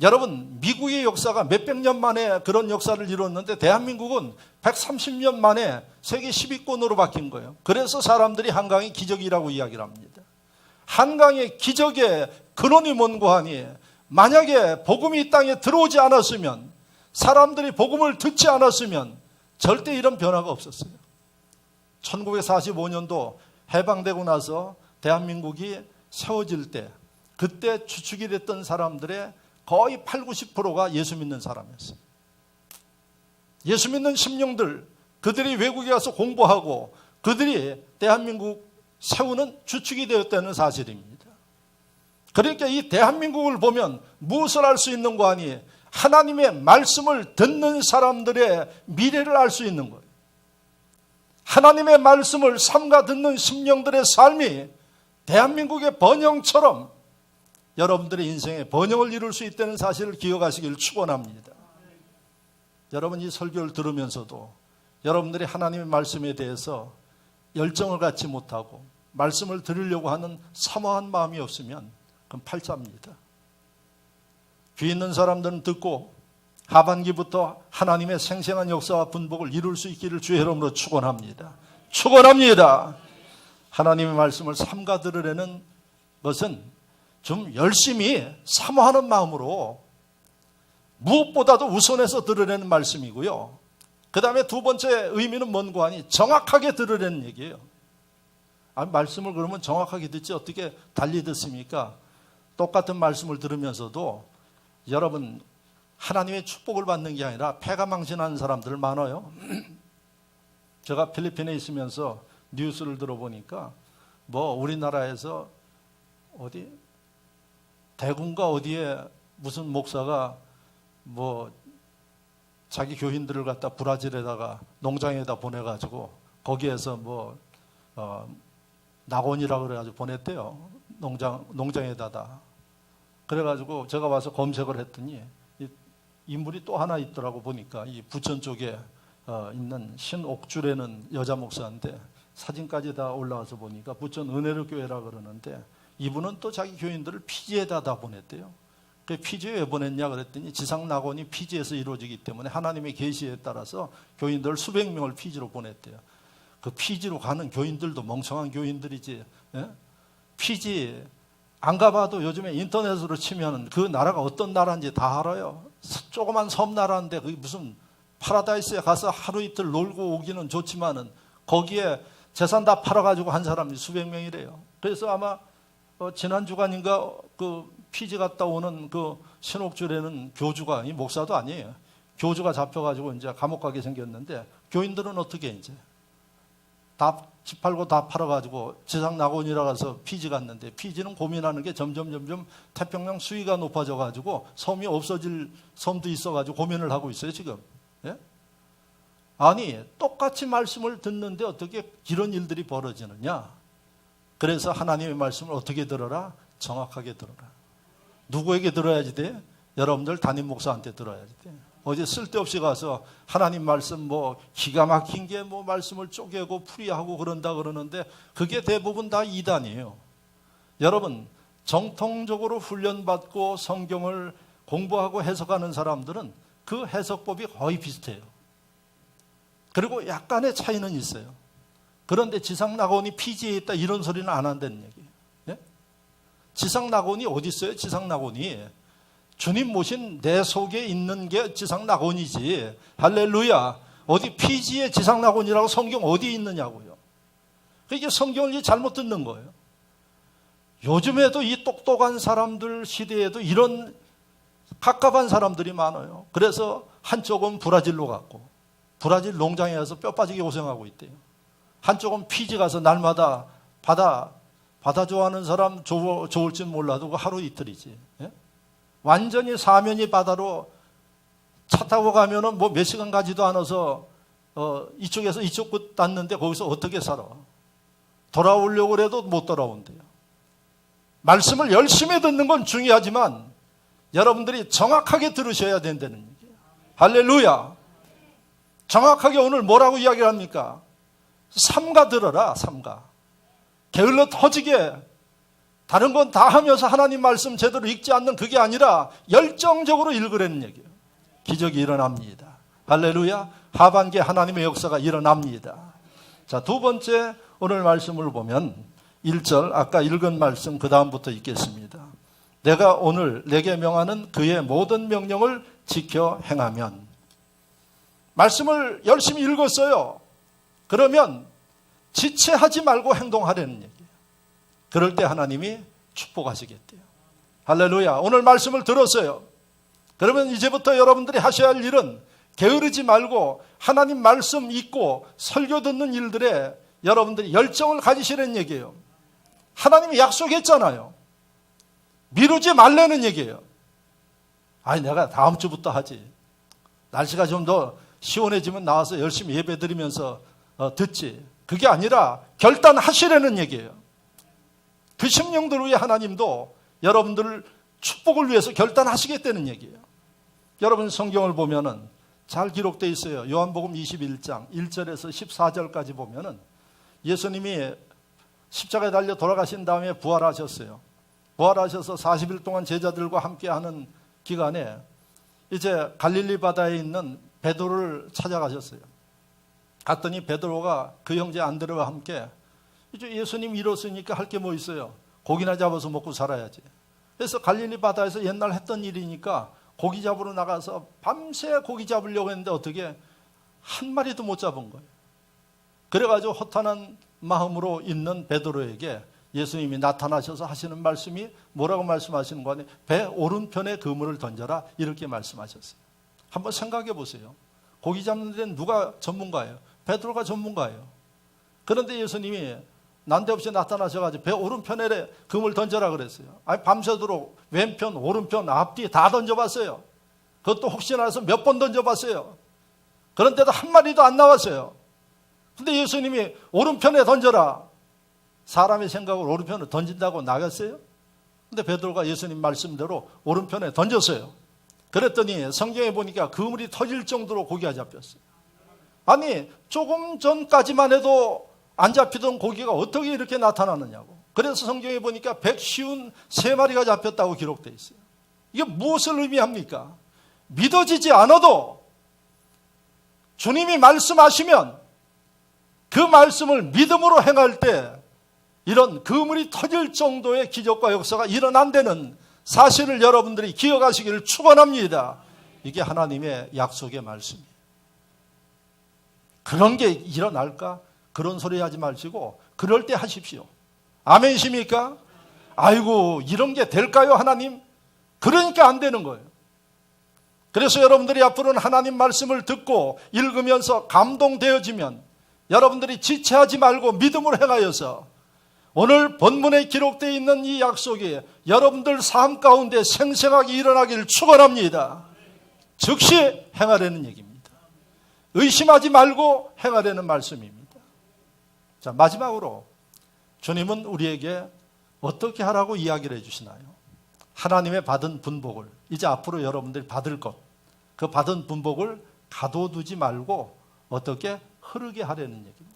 여러분, 미국의 역사가 몇백 년 만에 그런 역사를 이뤘는데 대한민국은 130년 만에 세계 10위권으로 바뀐 거예요. 그래서 사람들이 한강의 기적이라고 이야기를 합니다. 한강의 기적의 근원이 뭔고 하니, 만약에 복음이 이 땅에 들어오지 않았으면, 사람들이 복음을 듣지 않았으면 절대 이런 변화가 없었어요. 1945년도 해방되고 나서 대한민국이 세워질 때, 그때 주축이 됐던 사람들의 거의 80, 90%가 예수 믿는 사람이었어요. 예수 믿는 심령들, 그들이 외국에 가서 공부하고 그들이 대한민국 세우는 주축이 되었다는 사실입니다. 그러니까 이 대한민국을 보면 무엇을 알 수 있는 거 아니, 하나님의 말씀을 듣는 사람들의 미래를 알 수 있는 거예요. 하나님의 말씀을 삼가 듣는 심령들의 삶이 대한민국의 번영처럼 여러분들의 인생에 번영을 이룰 수 있다는 사실을 기억하시길 축원합니다. 여러분, 이 설교를 들으면서도 여러분들이 하나님의 말씀에 대해서 열정을 갖지 못하고 말씀을 들으려고 하는 사모한 마음이 없으면 그건 팔자입니다. 귀 있는 사람들은 듣고 하반기부터 하나님의 생생한 역사와 분복을 이룰 수 있기를 주의 이름으로 축원합니다. 축원합니다. 하나님의 말씀을 삼가 들으려는 것은 좀 열심히 사모하는 마음으로 무엇보다도 우선해서 들으려는 말씀이고요. 그 다음에 두 번째 의미는 뭔고 하니, 정확하게 들으려는 얘기예요. 말씀을 그러면 정확하게 듣지 어떻게 달리 듣습니까? 똑같은 말씀을 들으면서도 여러분, 하나님의 축복을 받는 게 아니라 패가 망신하는 사람들 많아요. 제가 필리핀에 있으면서 뉴스를 들어보니까 우리나라에서 대군가 어디에 무슨 목사가 자기 교인들을 갖다 브라질에다가 농장에다 보내가지고 거기에서 낙원이라고 그래가지고 보냈대요. 농장에다가. 그래가지고 제가 와서 검색을 했더니 인물이 또 하나 있더라고. 보니까 이 부천 쪽에 있는 신옥주라는 여자 목사인데, 사진까지 다 올라와서 보니까 부천 은혜로 교회라 그러는데, 이분은 또 자기 교인들을 피지에다 보냈대요. 그 피지에 왜 보냈냐 그랬더니, 지상 낙원이 피지에서 이루어지기 때문에 하나님의 계시에 따라서 교인들 수백 명을 피지로 보냈대요. 그 피지로 가는 교인들도 멍청한 교인들이지. 예? 피지 안 가봐도 요즘에 인터넷으로 치면 그 나라가 어떤 나라인지 다 알아요. 조그만 섬나라인데 그게 무슨 파라다이스에 가서 하루 이틀 놀고 오기는 좋지만은 거기에 재산 다 팔아가지고 한 사람이 수백 명이래요. 그래서 아마 지난 주간인가 그 피지 갔다 오는 그 신옥주라는 교주가, 이 목사도 아니에요. 교주가 잡혀가지고 이제 감옥 가게 생겼는데, 교인들은 어떻게 이제 다 집 팔고 다 팔아가지고 지상 낙원이라 가서 피지 갔는데, 피지는 고민하는 게 점점 태평양 수위가 높아져가지고 섬이 없어질 섬도 있어가지고 고민을 하고 있어요 지금. 예? 아니, 똑같이 말씀을 듣는데 어떻게 이런 일들이 벌어지느냐. 그래서 하나님의 말씀을 어떻게 들어라? 정확하게 들어라. 누구에게 들어야지 돼? 여러분들 담임 목사한테 들어야지 돼. 어제 쓸데없이 가서 하나님 말씀 기가 막힌 게 말씀을 쪼개고 풀이하고 그런다 그러는데, 그게 대부분 다 이단이에요. 여러분, 정통적으로 훈련받고 성경을 공부하고 해석하는 사람들은 그 해석법이 거의 비슷해요. 그리고 약간의 차이는 있어요. 그런데 지상 낙원이 피지에 있다 이런 소리는 안 한다는 얘기예요. 예? 지상 낙원이 어디 있어요? 지상 낙원이 주님 모신 내 속에 있는 게 지상 낙원이지. 할렐루야. 어디 피지에 지상 낙원이라고 성경 어디에 있느냐고요. 이게 성경을 잘못 듣는 거예요. 요즘에도 이 똑똑한 사람들 시대에도 이런 갑갑한 사람들이 많아요. 그래서 한쪽은 브라질로 갔고, 브라질 농장에 가서 뼈 빠지게 고생하고 있대요. 한쪽은 피지 가서 날마다 바다 좋아하는 사람 좋을지 몰라도 그 하루 이틀이지. 예? 완전히 사면이 바다로 차 타고 가면은 몇 시간 가지도 않아서 이쪽에서 이쪽 끝 닿는데 거기서 어떻게 살아? 돌아오려고 해도 못 돌아온대요. 말씀을 열심히 듣는 건 중요하지만 여러분들이 정확하게 들으셔야 된다는 얘기예요. 할렐루야. 정확하게 오늘 뭐라고 이야기를 합니까? 삼가 들어라. 삼가. 게을러 터지게 다른 건 다 하면서 하나님 말씀 제대로 읽지 않는 그게 아니라 열정적으로 읽으라는 얘기예요. 기적이 일어납니다. 할렐루야. 하반기에 하나님의 역사가 일어납니다. 자, 두 번째 오늘 말씀을 보면 1절 아까 읽은 말씀 그 다음부터 읽겠습니다. 내가 오늘 내게 명하는 그의 모든 명령을 지켜 행하면. 말씀을 열심히 읽었어요. 그러면 지체하지 말고 행동하라는 얘기예요. 그럴 때 하나님이 축복하시겠대요. 할렐루야. 오늘 말씀을 들었어요. 그러면 이제부터 여러분들이 하셔야 할 일은 게으르지 말고 하나님 말씀 읽고 설교 듣는 일들에 여러분들이 열정을 가지시라는 얘기예요. 하나님이 약속했잖아요. 미루지 말라는 얘기예요. 아니 내가 다음 주부터 하지. 날씨가 좀 더 시원해지면 나와서 열심히 예배 드리면서 듣지. 그게 아니라 결단하시라는 얘기예요. 그 심령들 위해 하나님도 여러분들 축복을 위해서 결단하시겠다는 얘기예요. 여러분 성경을 보면은 잘 기록되어 있어요. 요한복음 21장 1절에서 14절까지 보면은 예수님이 십자가에 달려 돌아가신 다음에 부활하셨어요. 부활하셔서 40일 동안 제자들과 함께하는 기간에 이제 갈릴리 바다에 있는 베드로를 찾아가셨어요. 갔더니 베드로가 그 형제 안드레와 함께 이제 예수님 일었으니까 할 게 뭐 있어요? 고기나 잡아서 먹고 살아야지. 그래서 갈릴리 바다에서 옛날 했던 일이니까 고기 잡으러 나가서 밤새 고기 잡으려고 했는데 어떻게 한 마리도 못 잡은 거예요. 그래가지고 허탄한 마음으로 있는 베드로에게 예수님이 나타나셔서 하시는 말씀이 뭐라고 말씀하시는 거 아니에요? 배 오른편에 그물을 던져라 이렇게 말씀하셨어요. 한번 생각해 보세요. 고기 잡는 데는 누가 전문가예요? 베드로가 전문가예요. 그런데 예수님이 난데없이 나타나셔가지고 배 오른편에 그물 던져라 그랬어요. 아니 밤새도록 왼편, 오른편, 앞뒤 다 던져봤어요. 그것도 혹시나 해서 몇 번 던져봤어요. 그런데도 한 마리도 안 나왔어요. 근데 예수님이 오른편에 던져라. 사람의 생각으로 오른편에 던진다고 나갔어요? 근데 베드로가 예수님 말씀대로 오른편에 던졌어요. 그랬더니 성경에 보니까 그물이 터질 정도로 고기가 잡혔어요. 아니 조금 전까지만 해도 안 잡히던 고기가 어떻게 이렇게 나타나느냐고. 그래서 성경에 보니까 153마리가 잡혔다고 기록되어 있어요. 이게 무엇을 의미합니까? 믿어지지 않아도 주님이 말씀하시면 그 말씀을 믿음으로 행할 때 이런 그물이 터질 정도의 기적과 역사가 일어난다는 사실을 여러분들이 기억하시기를 축원합니다. 이게 하나님의 약속의 말씀이에요. 그런 게 일어날까? 그런 소리 하지 마시고 그럴 때 하십시오. 아멘이십니까? 아이고 이런 게 될까요 하나님? 그러니까 안 되는 거예요. 그래서 여러분들이 앞으로는 하나님 말씀을 듣고 읽으면서 감동되어지면 여러분들이 지체하지 말고 믿음으로 행하여서 오늘 본문에 기록되어 있는 이 약속이 여러분들 삶 가운데 생생하게 일어나기를 축원합니다. 즉시 행하라는 얘기입니다. 의심하지 말고 행하라는 말씀입니다. 자, 마지막으로 주님은 우리에게 어떻게 하라고 이야기를 해주시나요? 하나님의 받은 분복을 이제 앞으로 여러분들이 받을 것, 그 받은 분복을 가둬두지 말고 어떻게 흐르게 하라는 얘기입니다.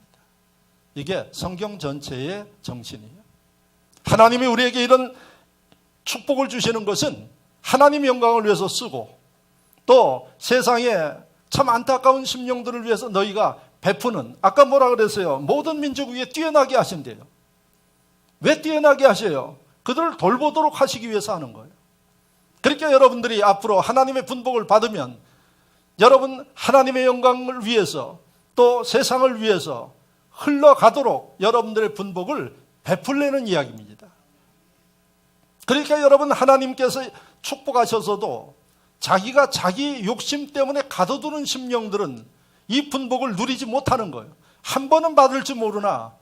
이게 성경 전체의 정신이에요. 하나님이 우리에게 이런 축복을 주시는 것은 하나님의 영광을 위해서 쓰고 또 세상에 참 안타까운 심령들을 위해서 너희가 베푸는, 아까 뭐라 그랬어요? 모든 민족 위에 뛰어나게 하신대요. 왜 뛰어나게 하셔요? 그들을 돌보도록 하시기 위해서 하는 거예요. 그러니까 여러분들이 앞으로 하나님의 분복을 받으면 여러분 하나님의 영광을 위해서 또 세상을 위해서 흘러가도록 여러분들의 분복을 베풀려는 이야기입니다. 그러니까 여러분 하나님께서 축복하셔서도 자기가 자기 욕심 때문에 가둬두는 심령들은 이 분복을 누리지 못하는 거예요. 한 번은 받을지 모르나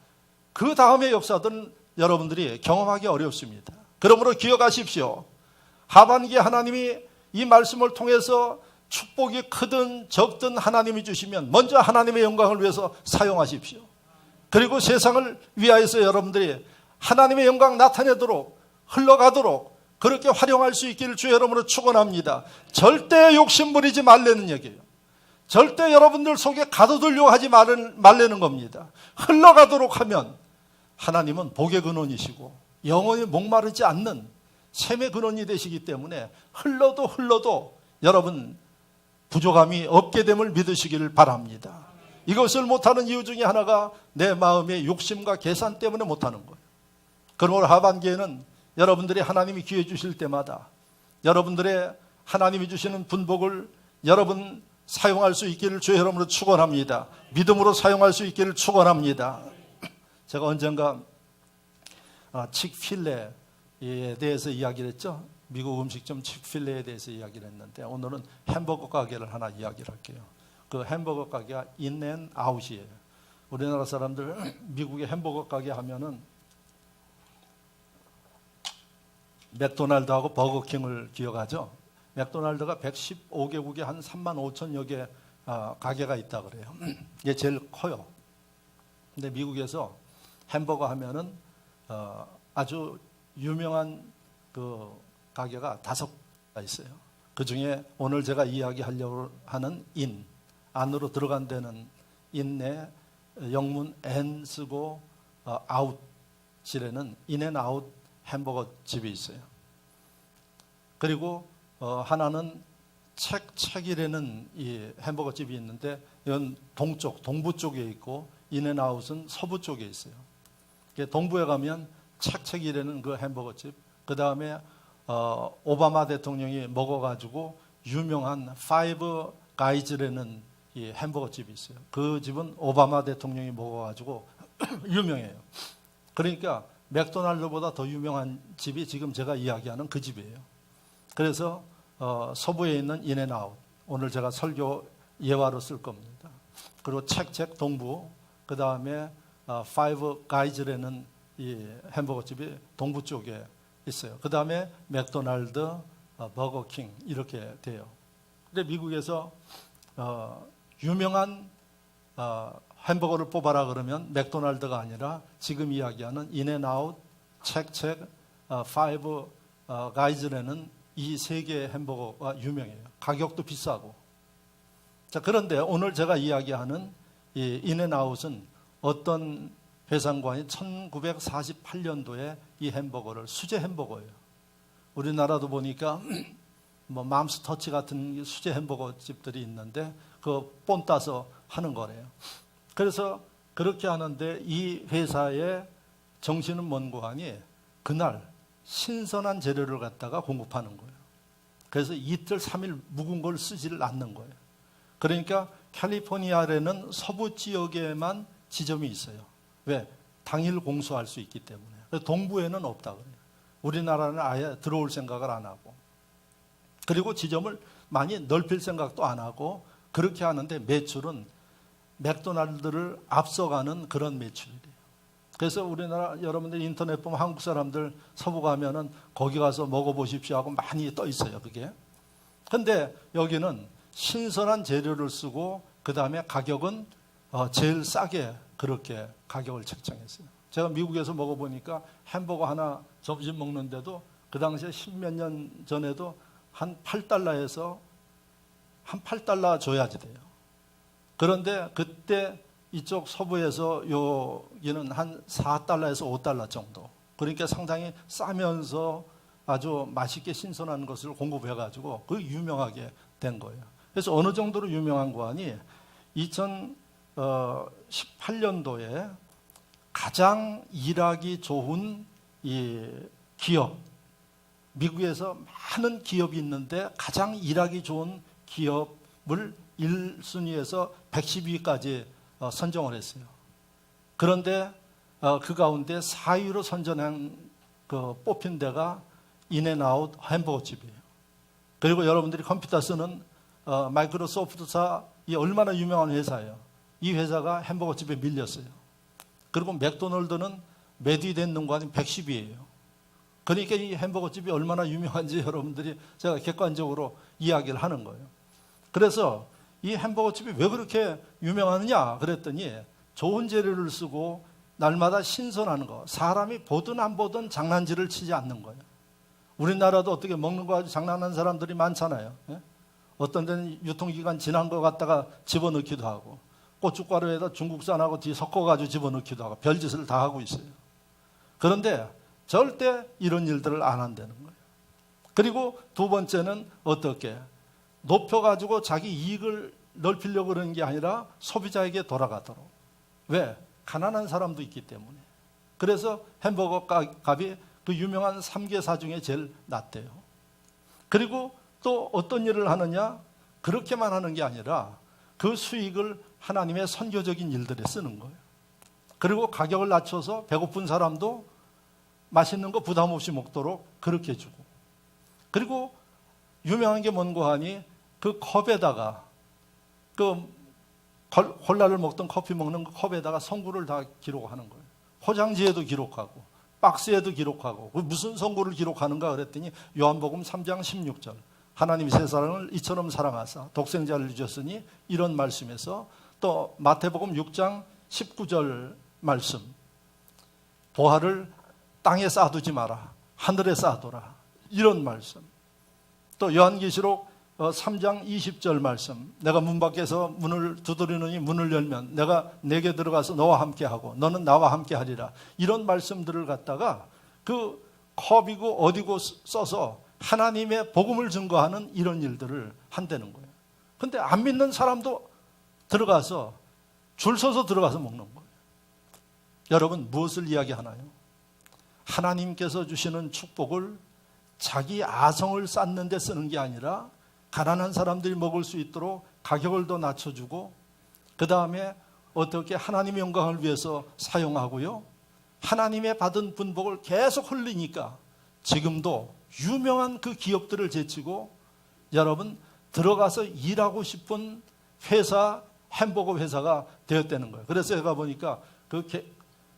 그 다음의 역사들은 여러분들이 경험하기 어렵습니다. 그러므로 기억하십시오. 하반기에 하나님이 이 말씀을 통해서 축복이 크든 적든 하나님이 주시면 먼저 하나님의 영광을 위해서 사용하십시오. 그리고 세상을 위하여서 여러분들이 하나님의 영광 나타내도록 흘러가도록 그렇게 활용할 수 있기를 주의 이름으로 축원합니다. 절대 욕심 부리지 말라는 얘기예요. 절대 여러분들 속에 가둬두려고 하지 말라는 겁니다. 흘러가도록 하면 하나님은 복의 근원이시고 영원히 목마르지 않는 샘의 근원이 되시기 때문에 흘러도 여러분 부족함이 없게 됨을 믿으시기를 바랍니다. 이것을 못하는 이유 중에 하나가 내 마음의 욕심과 계산 때문에 못하는 거예요. 그러므로 하반기에는 여러분들이 하나님이 기회 주실 때마다 여러분들의 하나님이 주시는 분복을 여러분 사용할 수 있기를 주의 이름으로 축원합니다. 믿음으로 사용할 수 있기를 축원합니다. 제가 언젠가 칙필레에 대해서 이야기를 했죠. 미국 음식점 칙필레에 대해서 이야기를 했는데 오늘은 햄버거 가게를 하나 이야기를 할게요. 그 햄버거 가게가 인앤아웃이에요. 우리나라 사람들 미국의 햄버거 가게 하면은 맥도날드하고 버거킹을 기억하죠. 맥도날드가 115개국에 한 3만 5천여 개 가게가 있다 그래요. 이게 제일 커요. 근데 미국에서 햄버거 하면은 아주 유명한 그 가게가 5개가 있어요. 그 중에 오늘 제가 이야기하려고 하는 안으로 들어간 데는 인내 영문 N 쓰고 아웃이라는 인앤아웃 햄버거 집이 있어요. 그리고 하나는 책이라는 이 햄버거 집이 있는데 이건 동부 쪽에 있고 인앤아웃은 서부 쪽에 있어요. 동부에 가면 책이라는 그 햄버거 집, 그 다음에 오바마 대통령이 먹어가지고 유명한 파이브 가이즈라는 이 햄버거 집이 있어요. 그 집은 오바마 대통령이 먹어가지고 유명해요. 그러니까 맥도날드보다 더 유명한 집이 지금 제가 이야기하는 그 집이에요. 그래서 서부에 있는 인앤아웃, 오늘 제가 설교 예화로 쓸 겁니다. 그리고 책 동부, 그 다음에 파이브 가이즈라는 이 햄버거 집이 동부 쪽에 있어요. 그 다음에 맥도날드, 버거킹 이렇게 돼요. 근데 미국에서 유명한 햄버거를 뽑아라 그러면 맥도날드가 아니라 지금 이야기하는 인앤아웃, 책, 파이브 가이즈라는 이 세 개의 햄버거가 유명해요. 가격도 비싸고. 자, 그런데 오늘 제가 이야기하는 이 인앤아웃은 어떤 회상관이 1948년도에 이 햄버거를 수제 햄버거예요. 우리나라도 보니까 뭐 맘스터치 같은 수제 햄버거 집들이 있는데 그 본 따서 하는 거래요. 그래서 그렇게 하는데 이 회사의 정신은 뭔고 하니 그날 신선한 재료를 갖다가 공급하는 거예요. 그래서 이틀 3일 묵은 걸 쓰지를 않는 거예요. 그러니까 캘리포니아에는 서부 지역에만 지점이 있어요. 왜? 당일 공수할 수 있기 때문에. 그래서 동부에는 없다 그래요. 우리나라는 아예 들어올 생각을 안 하고, 그리고 지점을 많이 넓힐 생각도 안 하고, 그렇게 하는데 매출은 맥도날드를 앞서가는 그런 매출이래요. 그래서 우리나라 여러분들 인터넷 보면 한국 사람들 서부 가면은 거기 가서 먹어보십시오 하고 많이 떠 있어요, 그게. 근데 여기는 신선한 재료를 쓰고 그 다음에 가격은 제일 싸게 그렇게 가격을 책정했어요. 제가 미국에서 먹어보니까 햄버거 하나 점심 먹는데도 그 당시에 10몇 년 전에도 한 8달러에서 한 8달러 줘야지 돼요. 그런데 그때 이쪽 서부에서 여기는 한 4달러에서 5달러 정도. 그러니까 상당히 싸면서 아주 맛있게 신선한 것을 공급해가지고 그 유명하게 된 거예요. 그래서 어느 정도로 유명한 거 아니 2018년도에 가장 일하기 좋은 이 기업, 미국에서 많은 기업이 있는데 가장 일하기 좋은 기업을 1순위에서 112위까지 선정을 했어요. 그런데 그 가운데 4위로 선정한 뽑힌 데가 인앤아웃 햄버거 집이에요. 그리고 여러분들이 컴퓨터 쓰는 마이크로소프트사이 얼마나 유명한 회사예요. 이 회사가 햄버거 집에 밀렸어요. 그리고 맥도날드는 몇 위 됐는 거 아니면 110위예요. 그러니까 이 햄버거 집이 얼마나 유명한지 여러분들이 제가 객관적으로 이야기를 하는 거예요. 그래서 이 햄버거 집이 왜 그렇게 유명하느냐 그랬더니 좋은 재료를 쓰고 날마다 신선한 거, 사람이 보든 안 보든 장난질을 치지 않는 거예요. 우리나라도 어떻게 먹는 거 가지고 장난하는 사람들이 많잖아요. 예? 어떤 데는 유통기간 지난 거 갖다가 집어넣기도 하고, 고춧가루에다 중국산하고 뒤 섞어가지고 집어넣기도 하고, 별짓을 다 하고 있어요. 그런데 절대 이런 일들을 안 한다는 거예요. 그리고 두 번째는 어떻게? 높여가지고 자기 이익을 넓히려고 그러는 게 아니라 소비자에게 돌아가도록. 왜? 가난한 사람도 있기 때문에. 그래서 햄버거 값이 그 유명한 3개사 중에 제일 낮대요. 그리고 또 어떤 일을 하느냐? 그렇게만 하는 게 아니라 그 수익을 하나님의 선교적인 일들에 쓰는 거예요. 그리고 가격을 낮춰서 배고픈 사람도 맛있는 거 부담 없이 먹도록 그렇게 해주고. 그리고 유명한 게 뭔고 하니 그 컵에다가 그 콜라를 먹던 커피 먹는 그 컵에다가 성구를 다 기록하는 거예요. 포장지에도 기록하고 박스에도 기록하고. 무슨 성구를 기록하는가 그랬더니 요한복음 3장 16절 하나님이 세상을 이처럼 사랑하사 독생자를 주셨으니 이런 말씀에서, 또 마태복음 6장 19절 말씀 보화를 땅에 쌓아두지 마라 하늘에 쌓아둬라 이런 말씀. 또 요한계시록 3장 20절 말씀, 내가 문 밖에서 문을 두드리느니 문을 열면 내가 내게 들어가서 너와 함께하고 너는 나와 함께하리라. 이런 말씀들을 갖다가 그 컵이고 어디고 써서 하나님의 복음을 증거하는 이런 일들을 한다는 거예요. 근데 안 믿는 사람도 들어가서 줄 서서 들어가서 먹는 거예요. 여러분, 무엇을 이야기하나요? 하나님께서 주시는 축복을 자기 아성을 쌓는 데 쓰는 게 아니라 가난한 사람들이 먹을 수 있도록 가격을 더 낮춰주고, 그 다음에 어떻게 하나님의 영광을 위해서 사용하고요. 하나님의 받은 분복을 계속 흘리니까 지금도 유명한 그 기업들을 제치고 여러분 들어가서 일하고 싶은 회사, 햄버거 회사가 되었다는 거예요. 그래서 제가 보니까 그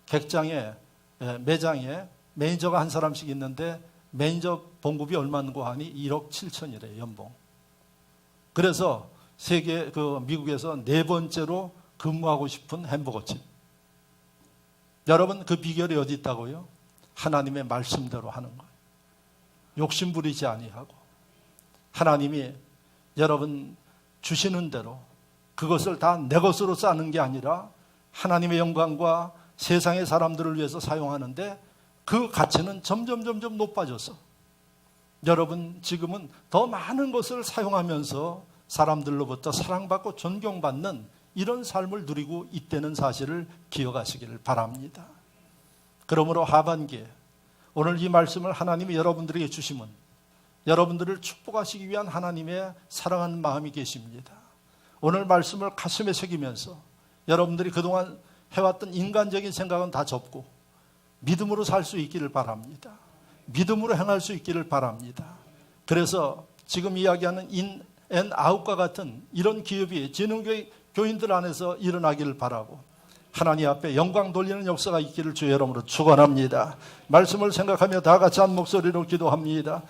객장에, 매장에 매니저가 한 사람씩 있는데 매니저 봉급이 얼마인고 하니 1억 7천이래요, 연봉. 그래서 미국에서 네 번째로 근무하고 싶은 햄버거집. 여러분, 그 비결이 어디 있다고요? 하나님의 말씀대로 하는 거예요. 욕심 부리지 아니하고 하나님이 여러분 주시는 대로 그것을 다 내 것으로 쌓는 게 아니라 하나님의 영광과 세상의 사람들을 위해서 사용하는데 그 가치는 점점 높아져서 여러분 지금은 더 많은 것을 사용하면서 사람들로부터 사랑받고 존경받는 이런 삶을 누리고 있다는 사실을 기억하시기를 바랍니다. 그러므로 하반기에 오늘 이 말씀을 하나님이 여러분들에게 주시면 여러분들을 축복하시기 위한 하나님의 사랑하는 마음이 계십니다. 오늘 말씀을 가슴에 새기면서 여러분들이 그동안 해왔던 인간적인 생각은 다 접고 믿음으로 살 수 있기를 바랍니다. 믿음으로 행할 수 있기를 바랍니다. 그래서 지금 이야기하는 인앤아웃과 같은 이런 기업이 진흥교회 교인들 안에서 일어나기를 바라고 하나님 앞에 영광 돌리는 역사가 있기를 주의 이름으로 축원합니다. 말씀을 생각하며 다 같이 한 목소리로 기도합니다.